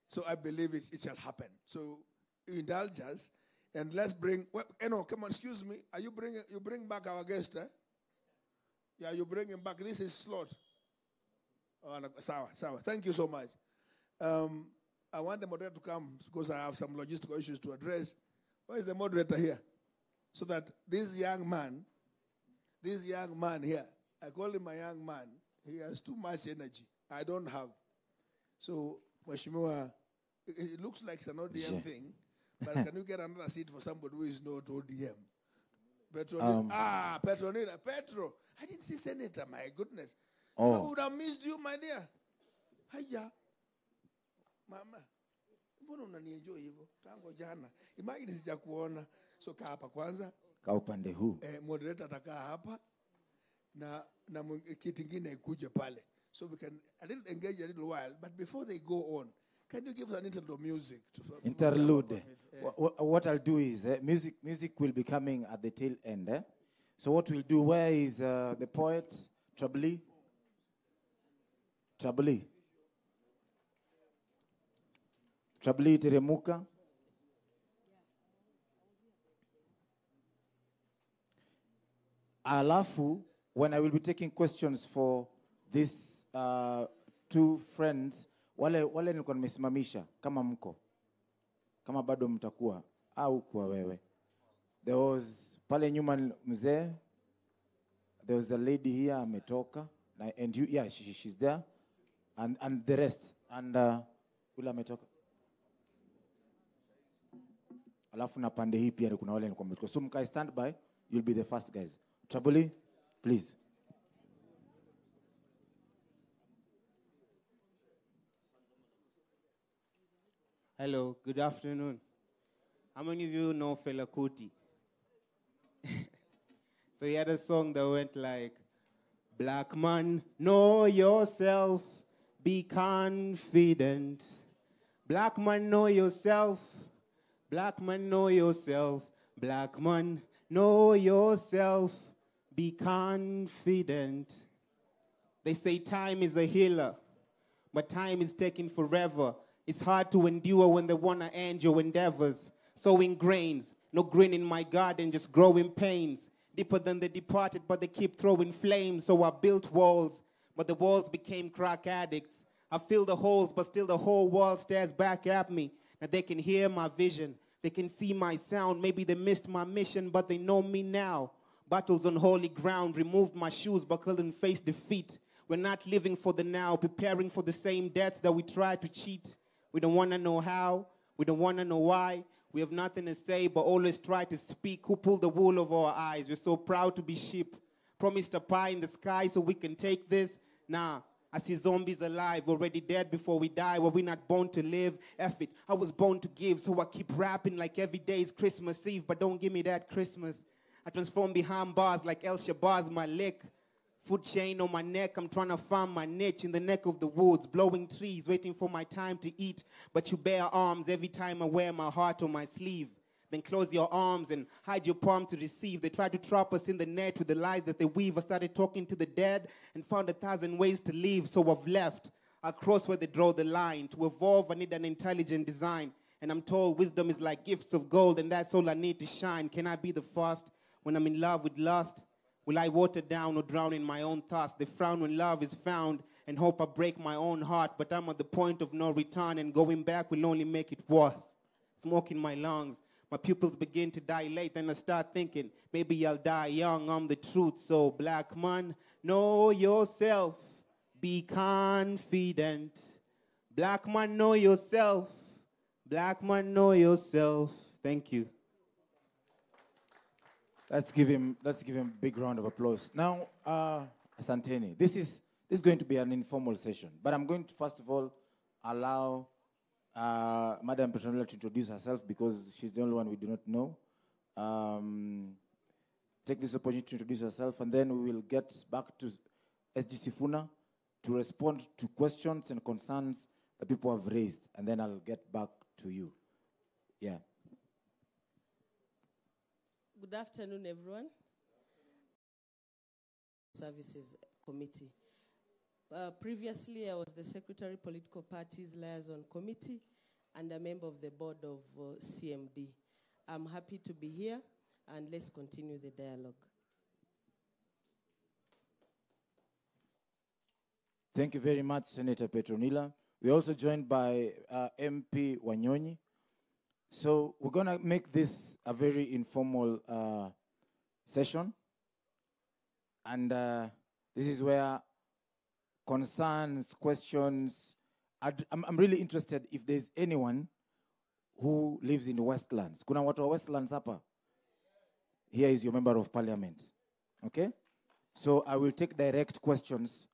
So I believe it shall happen. So indulge us, and let's bring. Well, come on, excuse me. Are you bring back our guest? Eh? Yeah, you bring him back. This is slot. Oh, no, Sawa. Thank you so much. I want the moderator to come because I have some logistical issues to address. Where is the moderator here? So that this young man here, I call him a young man. He has too much energy. I don't have. So, Mheshimiwa, it looks like it's an ODM thing, but can you get another seat for somebody who is not ODM? Petronila. Petronila. Petro. I didn't see Senator, my goodness. Oh. I would have missed you, my dear. Hiya. Mama. Mbona unanienjoy hivyo? Tangu jana. Imagine sijakuona. So kaa hapa kwanza. Kaa upande huu. Moderator atakaa hapa. Na kiti ingine ikuje pale. So we can a little engage a little while. But before they go on, can you give us an interlude of music? Interlude. What I'll do is, music will be coming at the tail end. So what we'll do, where is the poet, Trabli? Trabli. Trabli Teremuka. Alafu, when I will be taking questions for these two friends, wale nilikuwa nimesimamisha kama mko. Kama bado mtakuwa au kwa wewe. There was pale nyuma mzee. There was a lady here ametoka and you, yeah, she's there and the rest and ule ametoka. Alafu na pande hii pia kuna wale nilikuwa nimetoka. So mkae stand by, you'll be the first guys. Trabuli, please. Hello, good afternoon. How many of you know Fela Kuti? So he had a song that went like, black man, know yourself, be confident. Black man, know yourself. Black man, know yourself. Black man, know yourself, be confident. They say time is a healer, but time is taking forever. It's hard to endure when they want to end your endeavors. Sowing grains, no green in my garden, just growing pains. Deeper than the departed, but they keep throwing flames. So I built walls, but the walls became crack addicts. I fill the holes, but still the whole world stares back at me. Now they can hear my vision. They can see my sound. Maybe they missed my mission, but they know me now. Battles on holy ground, removed my shoes, but couldn't face defeat. We're not living for the now, preparing for the same death that we try to cheat. We don't want to know how. We don't want to know why. We have nothing to say, but always try to speak. Who pulled the wool over our eyes? We're so proud to be sheep. Promised a pie in the sky so we can take this. Nah, I see zombies alive, already dead before we die. Were we not born to live? F it, I was born to give, so I keep rapping like every day is Christmas Eve, but don't give me that Christmas. I transform behind bars like El Shabazz, my lick. Food chain on my neck, I'm trying to find my niche in the neck of the woods, blowing trees, waiting for my time to eat. But you bare arms every time I wear my heart on my sleeve. Then close your arms and hide your palm to receive. They try to trap us in the net with the lies that they weave. I started talking to the dead and found 1,000 ways to leave, so I've left. I cross where they draw the line. To evolve, I need an intelligent design. And I'm told wisdom is like gifts of gold, and that's all I need to shine. Can I be the first when I'm in love with lust? Will I water down or drown in my own thoughts? They frown when love is found and hope I break my own heart. But I'm at the point of no return, and going back will only make it worse. Smoke in my lungs. My pupils begin to dilate, and I start thinking, maybe I'll die young. I'm the truth. So, black man, know yourself. Be confident. Black man, know yourself. Black man, know yourself. Thank you. Let's give him a big round of applause. Now, Asanteni, this is going to be an informal session, but I'm going to first of all allow Madam Petronella to introduce herself because she's the only one we do not know. Take this opportunity to introduce herself, and then we will get back to SG Sifuna to respond to questions and concerns that people have raised, and then I'll get back to you. Yeah. Good afternoon, everyone. Services Committee. Previously, I was the Secretary Political Parties Liaison Committee and a member of the board of CMD. I'm happy to be here, and let's continue the dialogue. Thank you very much, Senator Petronila. We're also joined by MP Wanyonyi. So we're going to make this a very informal session. And this is where concerns, questions, I'm really interested if there's anyone who lives in the Westlands. Kuna watu wa Westlands hapa? here is your member of parliament. Okay? So I will take direct questions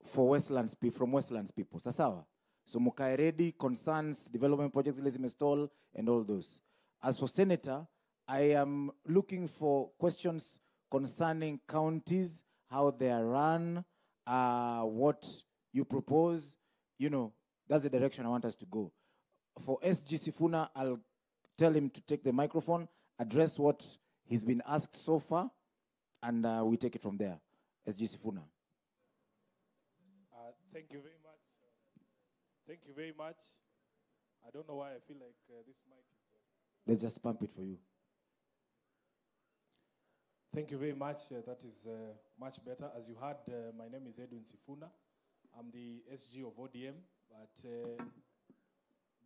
from Westlands people. Sasawa. So mukae ready, concerns, development projects, stall, and all those. As for senator, I am looking for questions concerning counties, how they are run, what you propose. You know, that's the direction I want us to go. For SG Sifuna, I'll tell him to take the microphone, address what he's been asked so far, and we take it from there. SG Sifuna. Thank you very much. Thank you very much. I don't know why I feel like this mic is... Let's just pump it for you. Thank you very much. That is much better. As you heard, my name is Edwin Sifuna. I'm the SG of ODM. But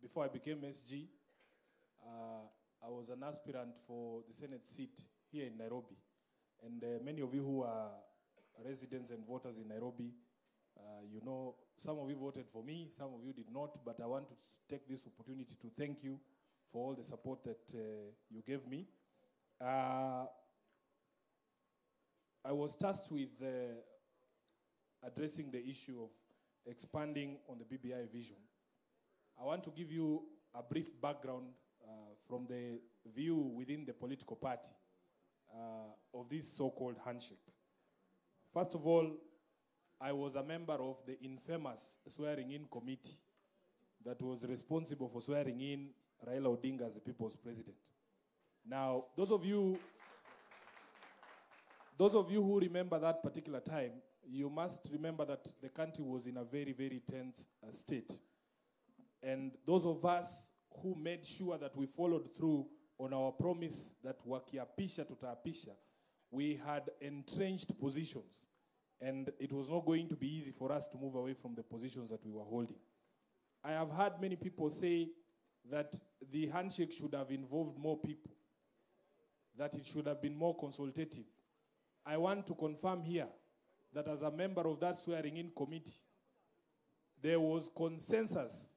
before I became SG, I was an aspirant for the Senate seat here in Nairobi. And many of you who are residents and voters in Nairobi, you know, some of you voted for me, some of you did not, but I want to take this opportunity to thank you for all the support that you gave me. I was tasked with addressing the issue of expanding on the BBI vision. I want to give you a brief background from the view within the political party of this so-called handshake. First of all, I was a member of the infamous swearing-in committee that was responsible for swearing in Raila Odinga as the people's president. Now, those of you who remember that particular time, you must remember that the country was in a very, very tense state. And those of us who made sure that we followed through on our promise that wakiapisha tutaapisha, we had entrenched positions. And it was not going to be easy for us to move away from the positions that we were holding. I have heard many people say that the handshake should have involved more people, that it should have been more consultative. I want to confirm here that as a member of that swearing-in committee, there was consensus,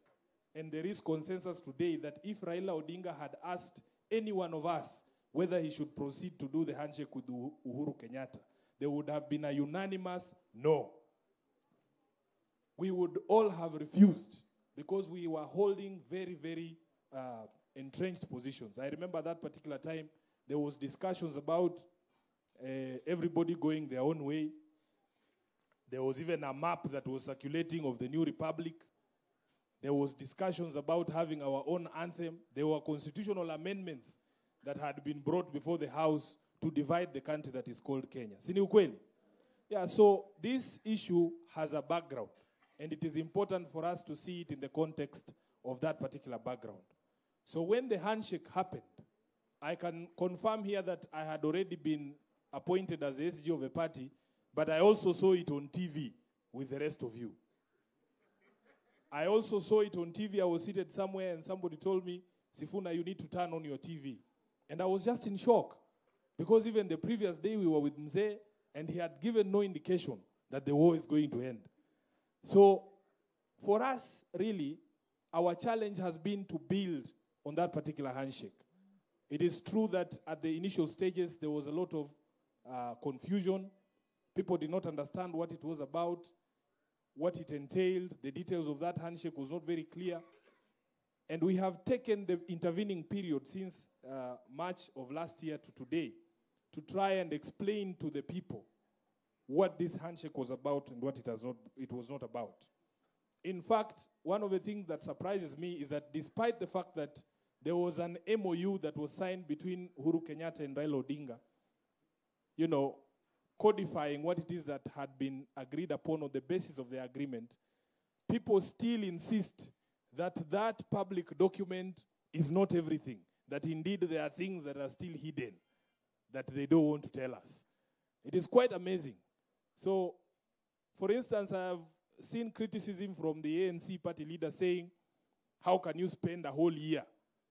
and there is consensus today, that if Raila Odinga had asked any one of us whether he should proceed to do the handshake with Uhuru Kenyatta, there would have been a unanimous no. We would all have refused because we were holding very, very entrenched positions. I remember that particular time, there was discussions about everybody going their own way. There was even a map that was circulating of the new republic. There was discussions about having our own anthem. There were constitutional amendments that had been brought before the House to divide the country that is called Kenya. Sini ukweli? Yeah, so this issue has a background, and it is important for us to see it in the context of that particular background. So when the handshake happened, I can confirm here that I had already been appointed as the SG of a party, but I also saw it on TV with the rest of you. I also saw it on TV. I was seated somewhere and somebody told me, Sifuna, you need to turn on your TV. And I was just in shock because even the previous day we were with Mzee and he had given no indication that the war is going to end. So for us, really, our challenge has been to build on that particular handshake. It is true that at the initial stages, there was a lot of confusion. People did not understand what it was about, what it entailed. The details of that handshake was not very clear. And we have taken the intervening period since March of last year to today to try and explain to the people what this handshake was about and what it was not about. In fact, one of the things that surprises me is that despite the fact that there was an MOU that was signed between Uhuru Kenyatta and Raila Odinga, you know, codifying what it is that had been agreed upon on the basis of the agreement, people still insist that that public document is not everything, that indeed there are things that are still hidden that they don't want to tell us. It is quite amazing. So, for instance, I have seen criticism from the ANC party leader saying, how can you spend a whole year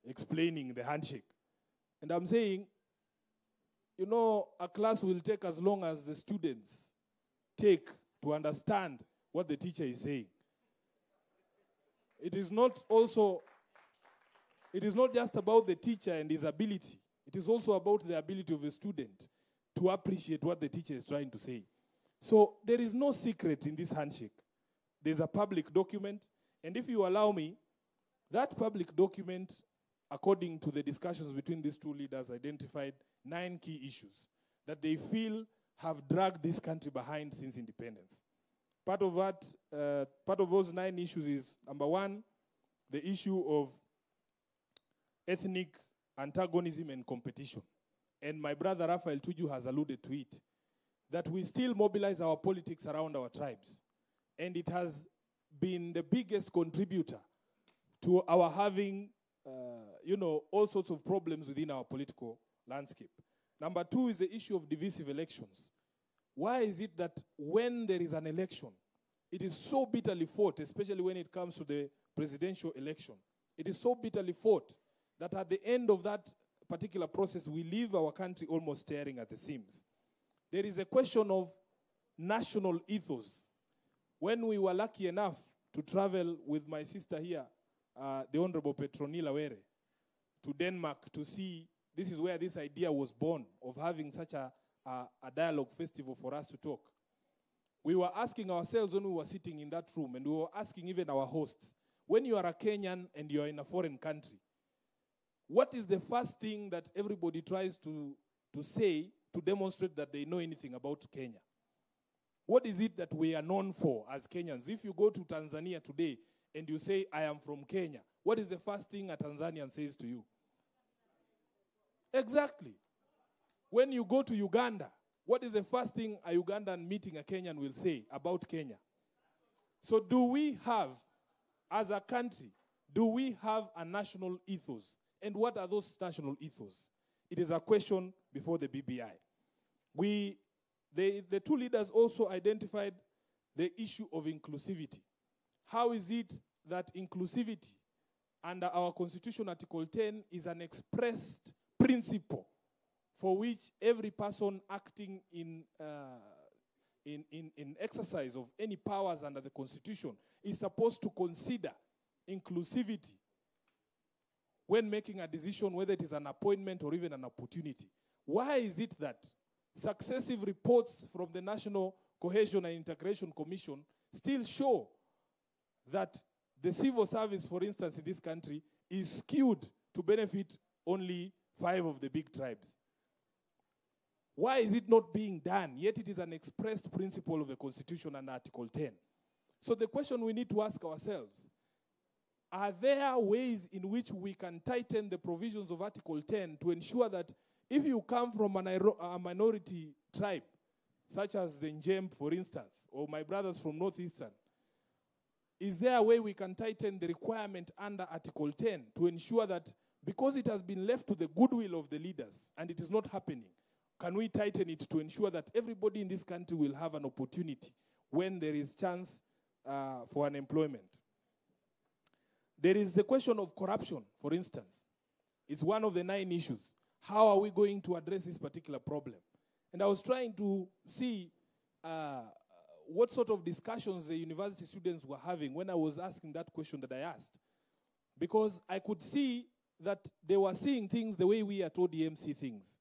explaining the handshake? And I'm saying, you know, a class will take as long as the students take to understand what the teacher is saying. It is not just about the teacher and his ability It is also about the ability of a student to appreciate what the teacher is trying to say. So there is no secret in this handshake. There's a public document, and if you allow me, that public document, according to the discussions between these two leaders, identified 9 key issues that they feel have dragged this country behind since independence. Part of those 9 issues is, number 1, the issue of ethnic antagonism and competition. And my brother Raphael Tuju has alluded to it, that we still mobilize our politics around our tribes. And it has been the biggest contributor to our having, all sorts of problems within our political landscape. Number 2 is the issue of divisive elections. Why is it that when there is an election, it is so bitterly fought, especially when it comes to the presidential election? It is so bitterly fought that at the end of that particular process, we leave our country almost staring at the seams. There is a question of national ethos. When we were lucky enough to travel with my sister here, the Honorable Petronila Were, to Denmark to see, this is where this idea was born of having such a dialogue festival for us to talk. We were asking ourselves when we were sitting in that room, and we were asking even our hosts, when you are a Kenyan and you are in a foreign country, what is the first thing that everybody tries to say to demonstrate that they know anything about Kenya? What is it that we are known for as Kenyans? If you go to Tanzania today and you say, I am from Kenya, what is the first thing a Tanzanian says to you? Exactly. When you go to Uganda, what is the first thing a Ugandan meeting a Kenyan will say about Kenya? So do we have, as a country, do we have a national ethos? And what are those national ethos? It is a question before the BBI. The two leaders also identified the issue of inclusivity. How is it that inclusivity under our Constitution, Article 10, is an expressed principle for which every person acting in exercise of any powers under the Constitution is supposed to consider inclusivity when making a decision, whether it is an appointment or even an opportunity? Why is it that successive reports from the National Cohesion and Integration Commission still show that the civil service, for instance, in this country is skewed to benefit only 5 of the big tribes? Why is it not being done? Yet it is an expressed principle of the Constitution and Article 10. So the question we need to ask ourselves, are there ways in which we can tighten the provisions of Article 10 to ensure that if you come from a minority tribe, such as the Njem, for instance, or my brothers from Northeastern, is there a way we can tighten the requirement under Article 10 to ensure that, because it has been left to the goodwill of the leaders and it is not happening, can we tighten it to ensure that everybody in this country will have an opportunity when there is chance for unemployment? There is the question of corruption, for instance. It's one of the 9 issues. How are we going to address this particular problem? And I was trying to see what sort of discussions the university students were having when I was asking that question that I asked. Because I could see that they were seeing things the way we at ODM see things.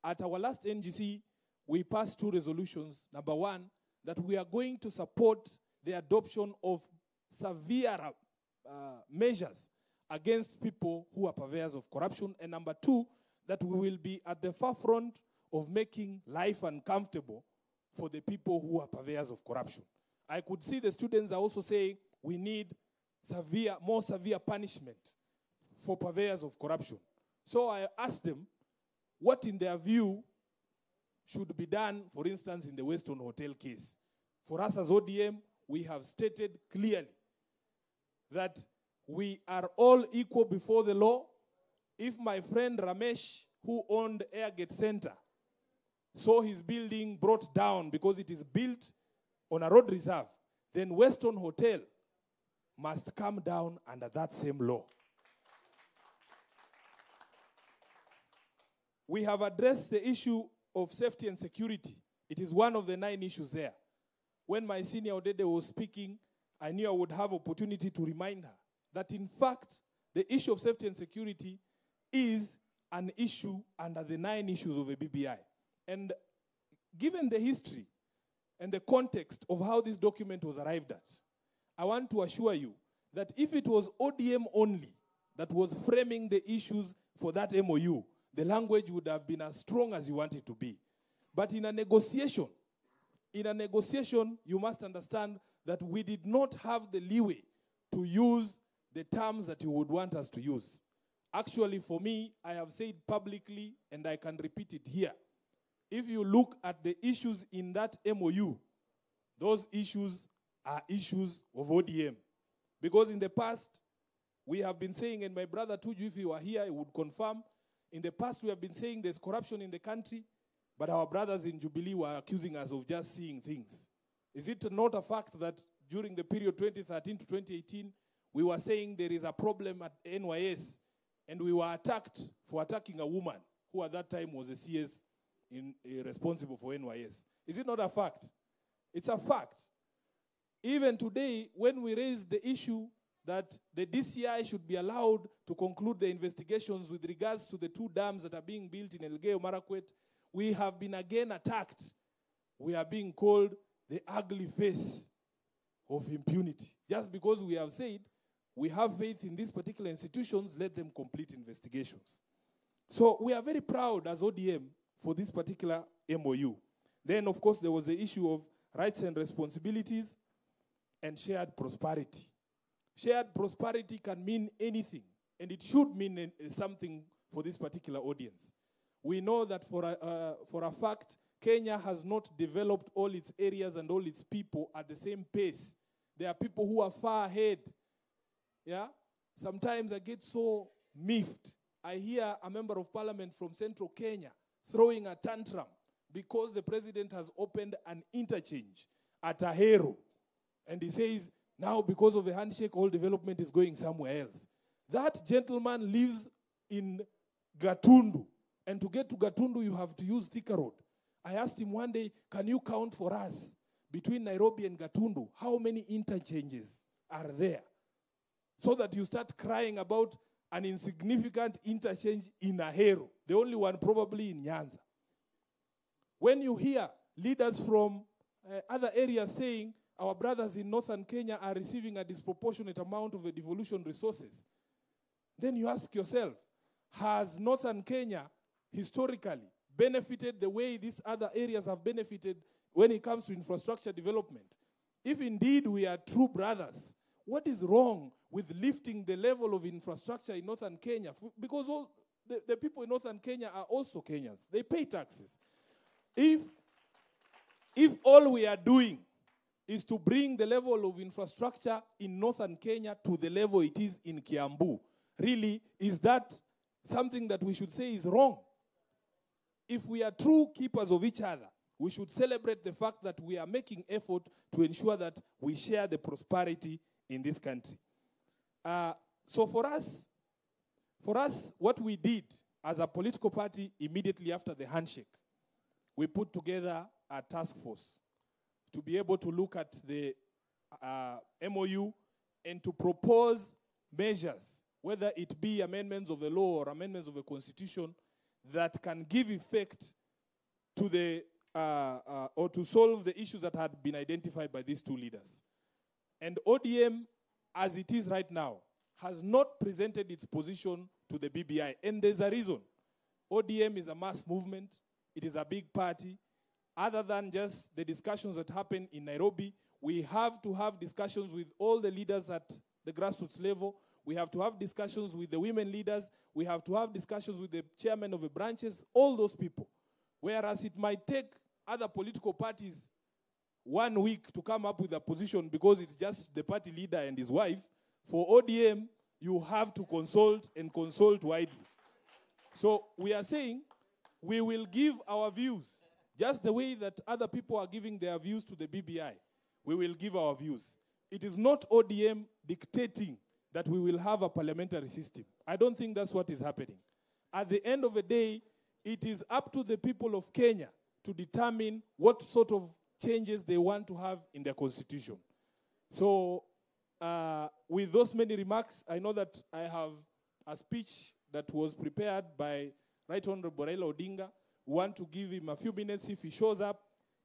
At our last NGC, we passed 2 resolutions. Number 1, that we are going to support the adoption of severe measures against people who are purveyors of corruption. And number 2, that we will be at the forefront of making life uncomfortable for the people who are purveyors of corruption. I could see the students are also saying we need more severe punishment for purveyors of corruption. So I asked them what in their view should be done, for instance, in the Weston Hotel case. For us as ODM, we have stated clearly that we are all equal before the law. If my friend Ramesh, who owned Airgate Center, saw his building brought down because it is built on a road reserve, then Weston Hotel must come down under that same law. We have addressed the issue of safety and security. It is one of the 9 issues there. When my senior Odede was speaking, I knew I would have opportunity to remind her that in fact, the issue of safety and security is an issue under the 9 issues of a BBI. And given the history and the context of how this document was arrived at, I want to assure you that if it was ODM only that was framing the issues for that MOU, the language would have been as strong as you want it to be. But in a negotiation, you must understand that we did not have the leeway to use the terms that you would want us to use. Actually, for me, I have said publicly, and I can repeat it here, if you look at the issues in that MOU, those issues are issues of ODM. Because in the past, we have been saying, and my brother Tuju, if he were here, he would confirm, in the past we have been saying there's corruption in the country, but our brothers in Jubilee were accusing us of just seeing things. Is it not a fact that during the period 2013 to 2018, we were saying there is a problem at NYS, and we were attacked for attacking a woman who at that time was a CS responsible for NYS? Is it not a fact? It's a fact. Even today, when we raise the issue that the DCI should be allowed to conclude the investigations with regards to the 2 dams that are being built in Elgeyo Marakwet, we have been again attacked. We are being called the ugly face of impunity. Just because we have said we have faith in these particular institutions, let them complete investigations. So we are very proud as ODM for this particular MOU. Then, of course, there was the issue of rights and responsibilities and shared prosperity. Shared prosperity can mean anything, and it should mean something for this particular audience. We know that for a fact, Kenya has not developed all its areas and all its people at the same pace. There are people who are far ahead. Yeah? Sometimes I get so miffed. I hear a member of parliament from central Kenya throwing a tantrum because the president has opened an interchange at Ahero. And he says, now because of the handshake, all development is going somewhere else. That gentleman lives in Gatundu. And to get to Gatundu, you have to use Thika Road. I asked him one day, can you count for us between Nairobi and Gatundu, how many interchanges are there? So that you start crying about an insignificant interchange in Ahero, the only one probably in Nyanza. When you hear leaders from other areas saying our brothers in northern Kenya are receiving a disproportionate amount of the devolution resources, then you ask yourself, has northern Kenya historically benefited the way these other areas have benefited when it comes to infrastructure development? If indeed we are true brothers, what is wrong with lifting the level of infrastructure in northern Kenya? Because all the people in northern Kenya are also Kenyans. They pay taxes. If all we are doing is to bring the level of infrastructure in northern Kenya to the level it is in Kiambu, really, is that something that we should say is wrong? If we are true keepers of each other, we should celebrate the fact that we are making effort to ensure that we share the prosperity in this country. So for us, what we did as a political party immediately after the handshake, we put together a task force to be able to look at the MOU and to propose measures, whether it be amendments of the law or amendments of the constitution, that can give effect to the, or to solve the issues that had been identified by these 2 leaders. And ODM, as it is right now, has not presented its position to the BBI. And there's a reason. ODM is a mass movement. It is a big party. Other than just the discussions that happen in Nairobi, we have to have discussions with all the leaders at the grassroots level. We have to have discussions with the women leaders. We have to have discussions with the chairman of the branches, all those people. Whereas it might take other political parties 1 week to come up with a position because it's just the party leader and his wife. For ODM, you have to consult and consult widely. So we are saying we will give our views just the way that other people are giving their views to the BBI. We will give our views. It is not ODM dictating that we will have a parliamentary system. I don't think that's what is happening. At the end of the day, it is up to the people of Kenya to determine what sort of changes they want to have in their constitution. So with those many remarks, I know that I have a speech that was prepared by Right Honorable Raila Odinga. We want to give him a few minutes. If he shows up,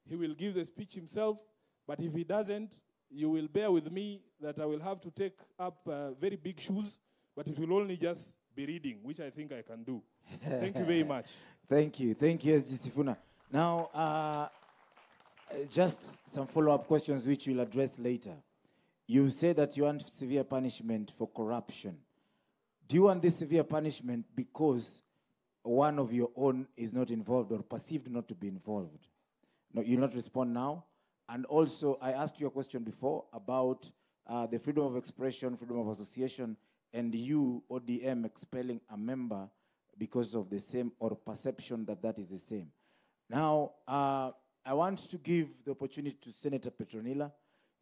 he will give the speech himself. But if he doesn't, you will bear with me that I will have to take up very big shoes, but it will only just be reading, which I think I can do. Thank you very much. Thank you, SG Sifuna. Now, just some follow-up questions which you'll address later. You say that you want severe punishment for corruption. Do you want this severe punishment because one of your own is not involved or perceived not to be involved? No, you'll not respond now. And also, I asked you a question before about the freedom of expression, freedom of association, and you, ODM, expelling a member because of the same or perception that that is the same. Now, I want to give the opportunity to Senator Petronila.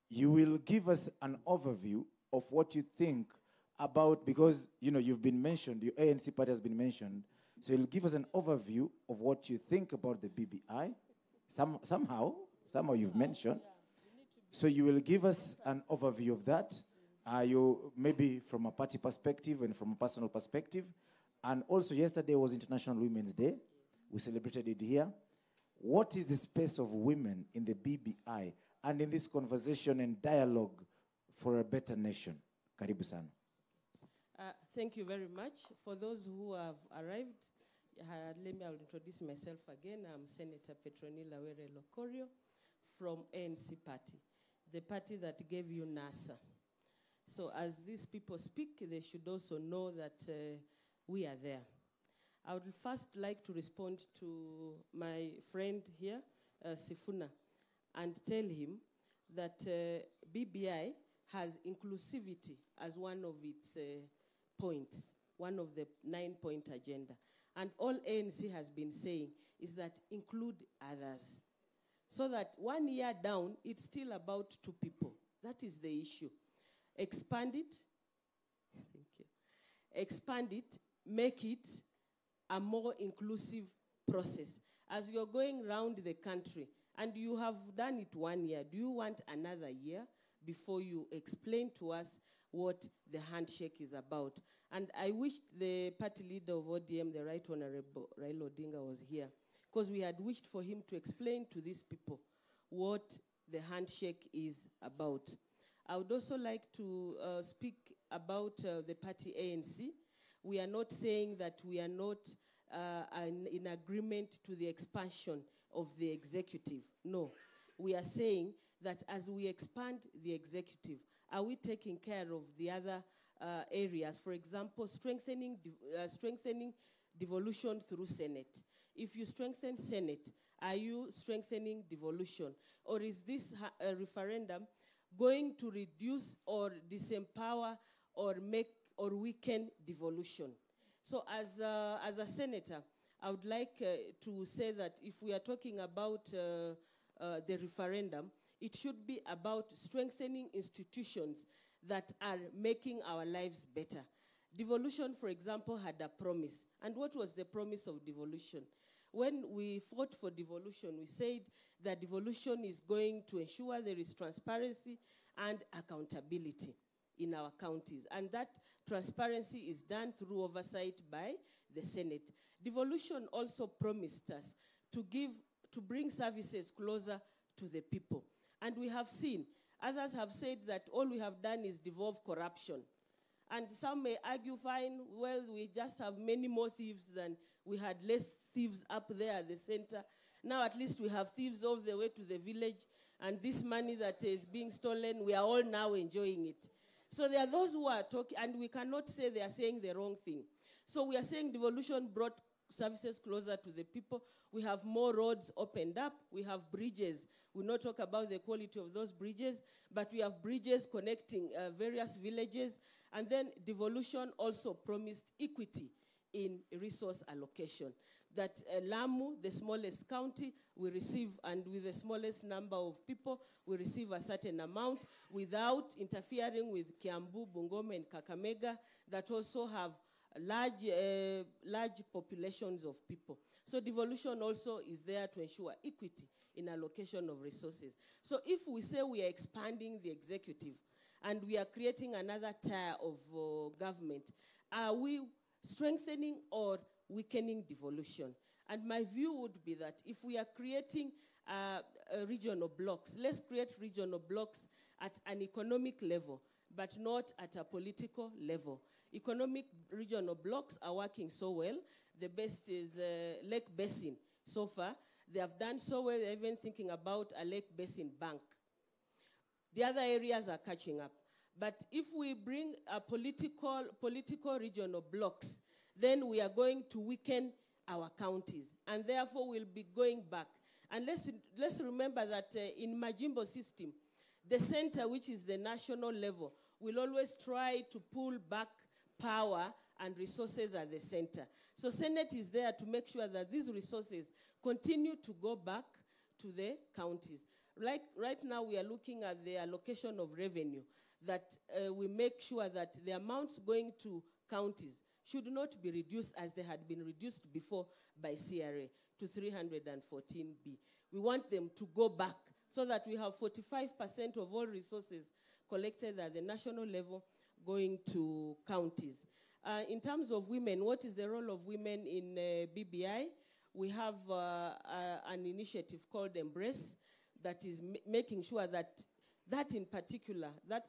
You will give us an overview of what you think about, because you've been mentioned, your ANC party has been mentioned, so you'll give us an overview of what you think about the BBI. Somehow you've mentioned. So you will give us an overview of that. You maybe from a party perspective and from a personal perspective. And also yesterday was International Women's Day. We celebrated it here. What is the space of women in the BBI and in this conversation and dialogue for a better nation? Karibu sana. Thank you very much. For those who have arrived, I'll introduce myself again. I'm Senator Petronila Were Lokorio from ANC Party, the party that gave you NASA. So as these people speak, they should also know that we are there. I would first like to respond to my friend here, Sifuna, and tell him that BBI has inclusivity as one of its points, one of the 9-point agenda. And all ANC has been saying is that include others. So that 1 year down, it's still about 2 people. That is the issue. Expand it. Thank you. Expand it, make it a more inclusive process. As you're going around the country, and you have done it 1 year, do you want another year before you explain to us what the handshake is about? And I wish the party leader of ODM, the Right Honorable Raila Odinga, was here, because we had wished for him to explain to these people what the handshake is about. I would also like to speak about the party ANC. We are not saying that we are not in agreement to the expansion of the executive. No. We are saying that as we expand the executive, are we taking care of the other areas? For example, strengthening devolution through Senate. If you strengthen Senate, are you strengthening devolution? Or is this referendum going to reduce or disempower or make or weaken devolution? So as a senator, I would like to say that if we are talking about the referendum, it should be about strengthening institutions that are making our lives better. Devolution, for example, had a promise. And what was the promise of devolution? When we fought for devolution, we said that devolution is going to ensure there is transparency and accountability in our counties. And that transparency is done through oversight by the Senate. Devolution also promised us to bring services closer to the people. And we have seen, others have said that all we have done is devolve corruption. And some may argue, fine, well, we just have many more thieves than we had less thieves up there at the center. Now at least we have thieves all the way to the village, and this money that is being stolen, we are all now enjoying it. So there are those who are talking, and we cannot say they are saying the wrong thing. So we are saying devolution brought services closer to the people. We have more roads opened up. We have bridges. We will not talk about the quality of those bridges, but we have bridges connecting various villages. And then devolution also promised equity in resource allocation. That Lamu, the smallest county, we receive, and with the smallest number of people, we receive a certain amount without interfering with Kiambu, Bungoma, and Kakamega that also have large populations of people. So devolution also is there to ensure equity in allocation of resources. So if we say we are expanding the executive and we are creating another tier of government, are we strengthening or weakening devolution. And my view would be that if we are creating regional blocks, let's create regional blocks at an economic level, but not at a political level. Economic regional blocks are working so well. The best is Lake Basin so far. They have done so well, they're even thinking about a Lake Basin bank. The other areas are catching up. But if we bring a political regional blocks, then we are going to weaken our counties, and therefore we'll be going back. And let's remember that in Majimbo system, the center, which is the national level, will always try to pull back power and resources at the center. So Senate is there to make sure that these resources continue to go back to the counties. Right now we are looking at the allocation of revenue, that we make sure that the amounts going to counties should not be reduced as they had been reduced before by CRA to 314B. We want them to go back so that we have 45% of all resources collected at the national level going to counties. In terms of women, what is the role of women in BBI? We have an initiative called Embrace that is making sure that that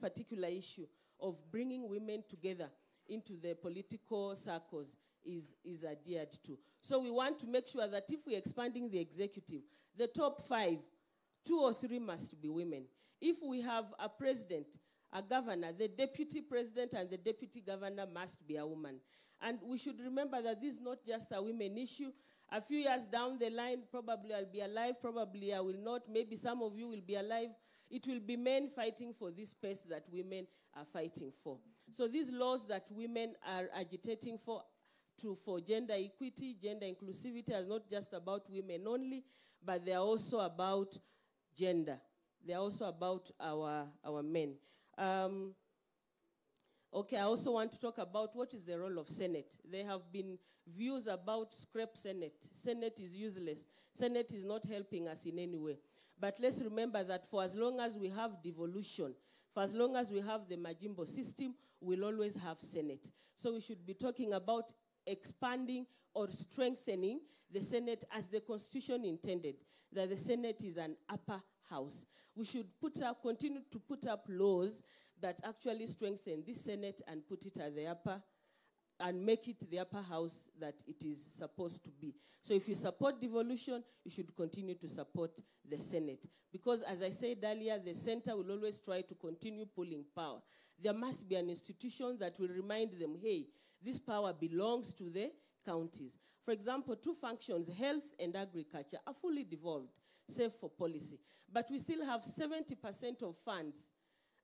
particular issue of bringing women together into the political circles is adhered to. So we want to make sure that if we're expanding the executive, the top 5, 2 or 3 must be women. If we have a president, a governor, the deputy president and the deputy governor must be a woman. And we should remember that this is not just a women issue. A few years down the line, probably I'll be alive, probably I will not, maybe some of you will be alive. It will be men fighting for this space that women are fighting for. So these laws that women are agitating for gender equity, gender inclusivity, are not just about women only, but they are also about gender. They are also about our men. Okay, I also want to talk about what is the role of Senate. There have been views about scrap Senate. Senate is useless. Senate is not helping us in any way. But let's remember that for as long as we have devolution, for as long as we have the Majimbo system, we'll always have Senate. So we should be talking about expanding or strengthening the Senate as the Constitution intended, that the Senate is an upper house. We should continue to put up laws that actually strengthen this Senate and put it at the upper, and make it the upper house that it is supposed to be. So if you support devolution, you should continue to support the Senate. Because as I said earlier, the center will always try to continue pulling power. There must be an institution that will remind them, hey, this power belongs to the counties. For example, 2 functions, health and agriculture, are fully devolved, save for policy. But we still have 70% of funds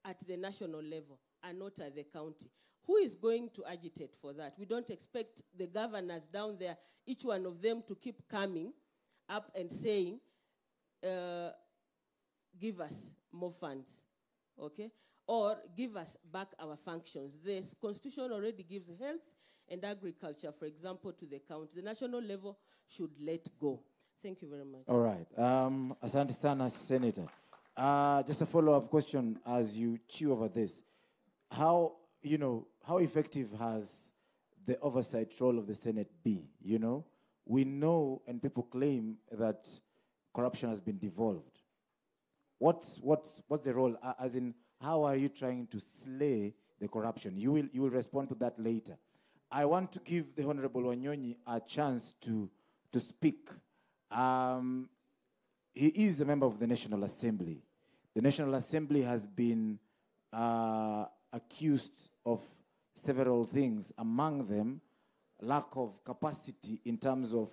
at the national level and not at the county. Who is going to agitate for that? We don't expect the governors down there, each one of them, to keep coming up and saying, give us more funds, okay? Or give us back our functions. The Constitution already gives health and agriculture, for example, to the county. The national level should let go. Thank you very much. All right. Asante sana, Senator. Just a follow-up question as you chew over this. How effective has the oversight role of the Senate be? We know, and people claim that corruption has been devolved. What's the role? As in, how are you trying to slay the corruption? You will respond to that later. I want to give the Honorable Wanyonyi a chance to speak. He is a member of the National Assembly. The National Assembly has been accused of several things, among them lack of capacity in terms of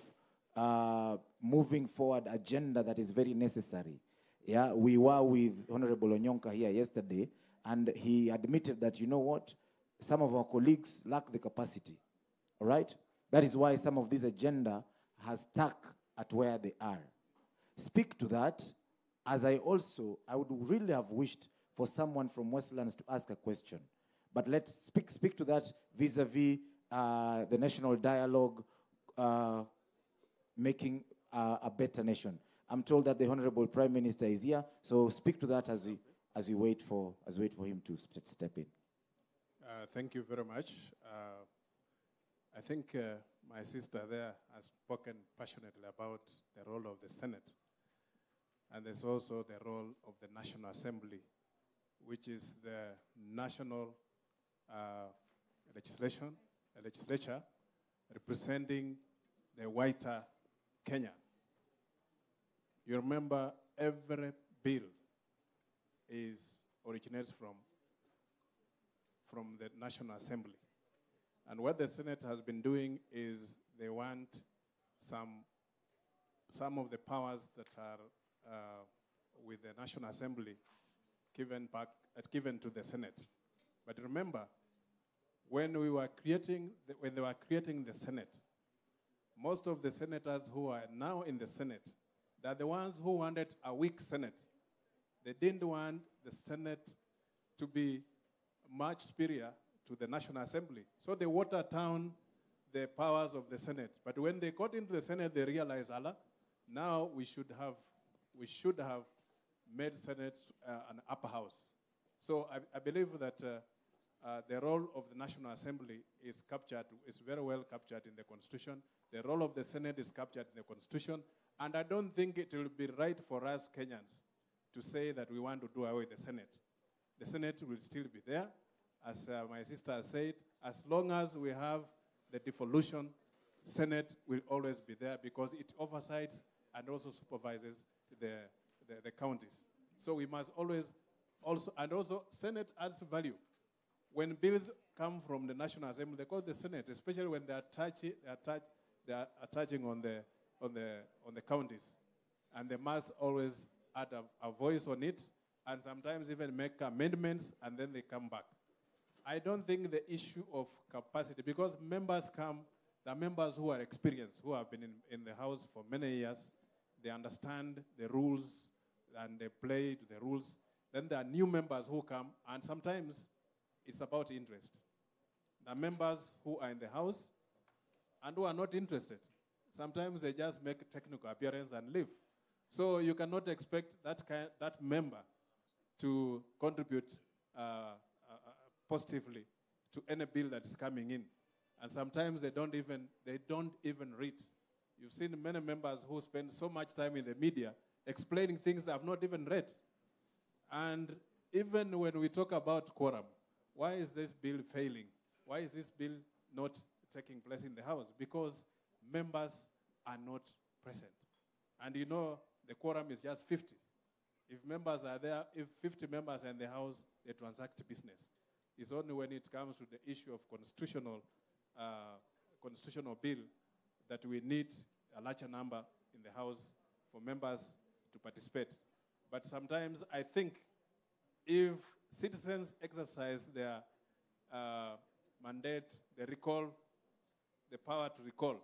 moving forward agenda that is very necessary. Yeah, we were with Honorable Onyonka here yesterday, and he admitted that, you know what, some of our colleagues lack the capacity, all right? That is why some of this agenda has stuck at where they are. Speak to that, as I would really have wished for someone from Westlands to ask a question. But let's speak to that vis-a-vis the national dialogue, making a better nation. I'm told that the Honorable Prime Minister is here, so speak to that as we wait for him to step in. Thank you very much. I think my sister there has spoken passionately about the role of the Senate. And there's also the role of the National Assembly, which is the national legislature representing the whiter Kenya. You remember every bill originates from the National Assembly. And what the Senate has been doing is they want some of the powers that are with the National Assembly given to the Senate. But remember, when they were creating the Senate, most of the senators who are now in the Senate, they're the ones who wanted a weak Senate. They didn't want the Senate to be much superior to the National Assembly. So they watered down the powers of the Senate. But when they got into the Senate, they realized, Allah, now we should have made Senate an upper house. So I believe that the role of the National Assembly is very well captured in the Constitution. The role of the Senate is captured in the Constitution. And I don't think it will be right for us Kenyans to say that we want to do away with the Senate. The Senate will still be there. As my sister said, as long as we have the devolution, Senate will always be there because it oversights and also supervises the counties. So we must always also Senate adds value. When bills come from the National Assembly, they call the Senate, especially when they are touching on the counties, and they must always add a voice on it, and sometimes even make amendments, and then they come back. I don't think the issue of capacity, because the members who are experienced, who have been in the House for many years, they understand the rules, and they play to the rules. Then there are new members who come, and sometimes it's about interest. The members who are in the House and who are not interested, sometimes they just make a technical appearance and leave. So you cannot expect that member to contribute positively to any bill that is coming in. And sometimes they don't even read. You've seen many members who spend so much time in the media explaining things they have not even read. And even when we talk about quorum, why is this bill failing? Why is this bill not taking place in the House? Because members are not present. And you know, the quorum is just 50. If members are there, if 50 members are in the House, they transact business. It's only when it comes to the issue of constitutional bill that we need a larger number in the House for members to participate. But sometimes I think if citizens exercise their mandate, the power to recall,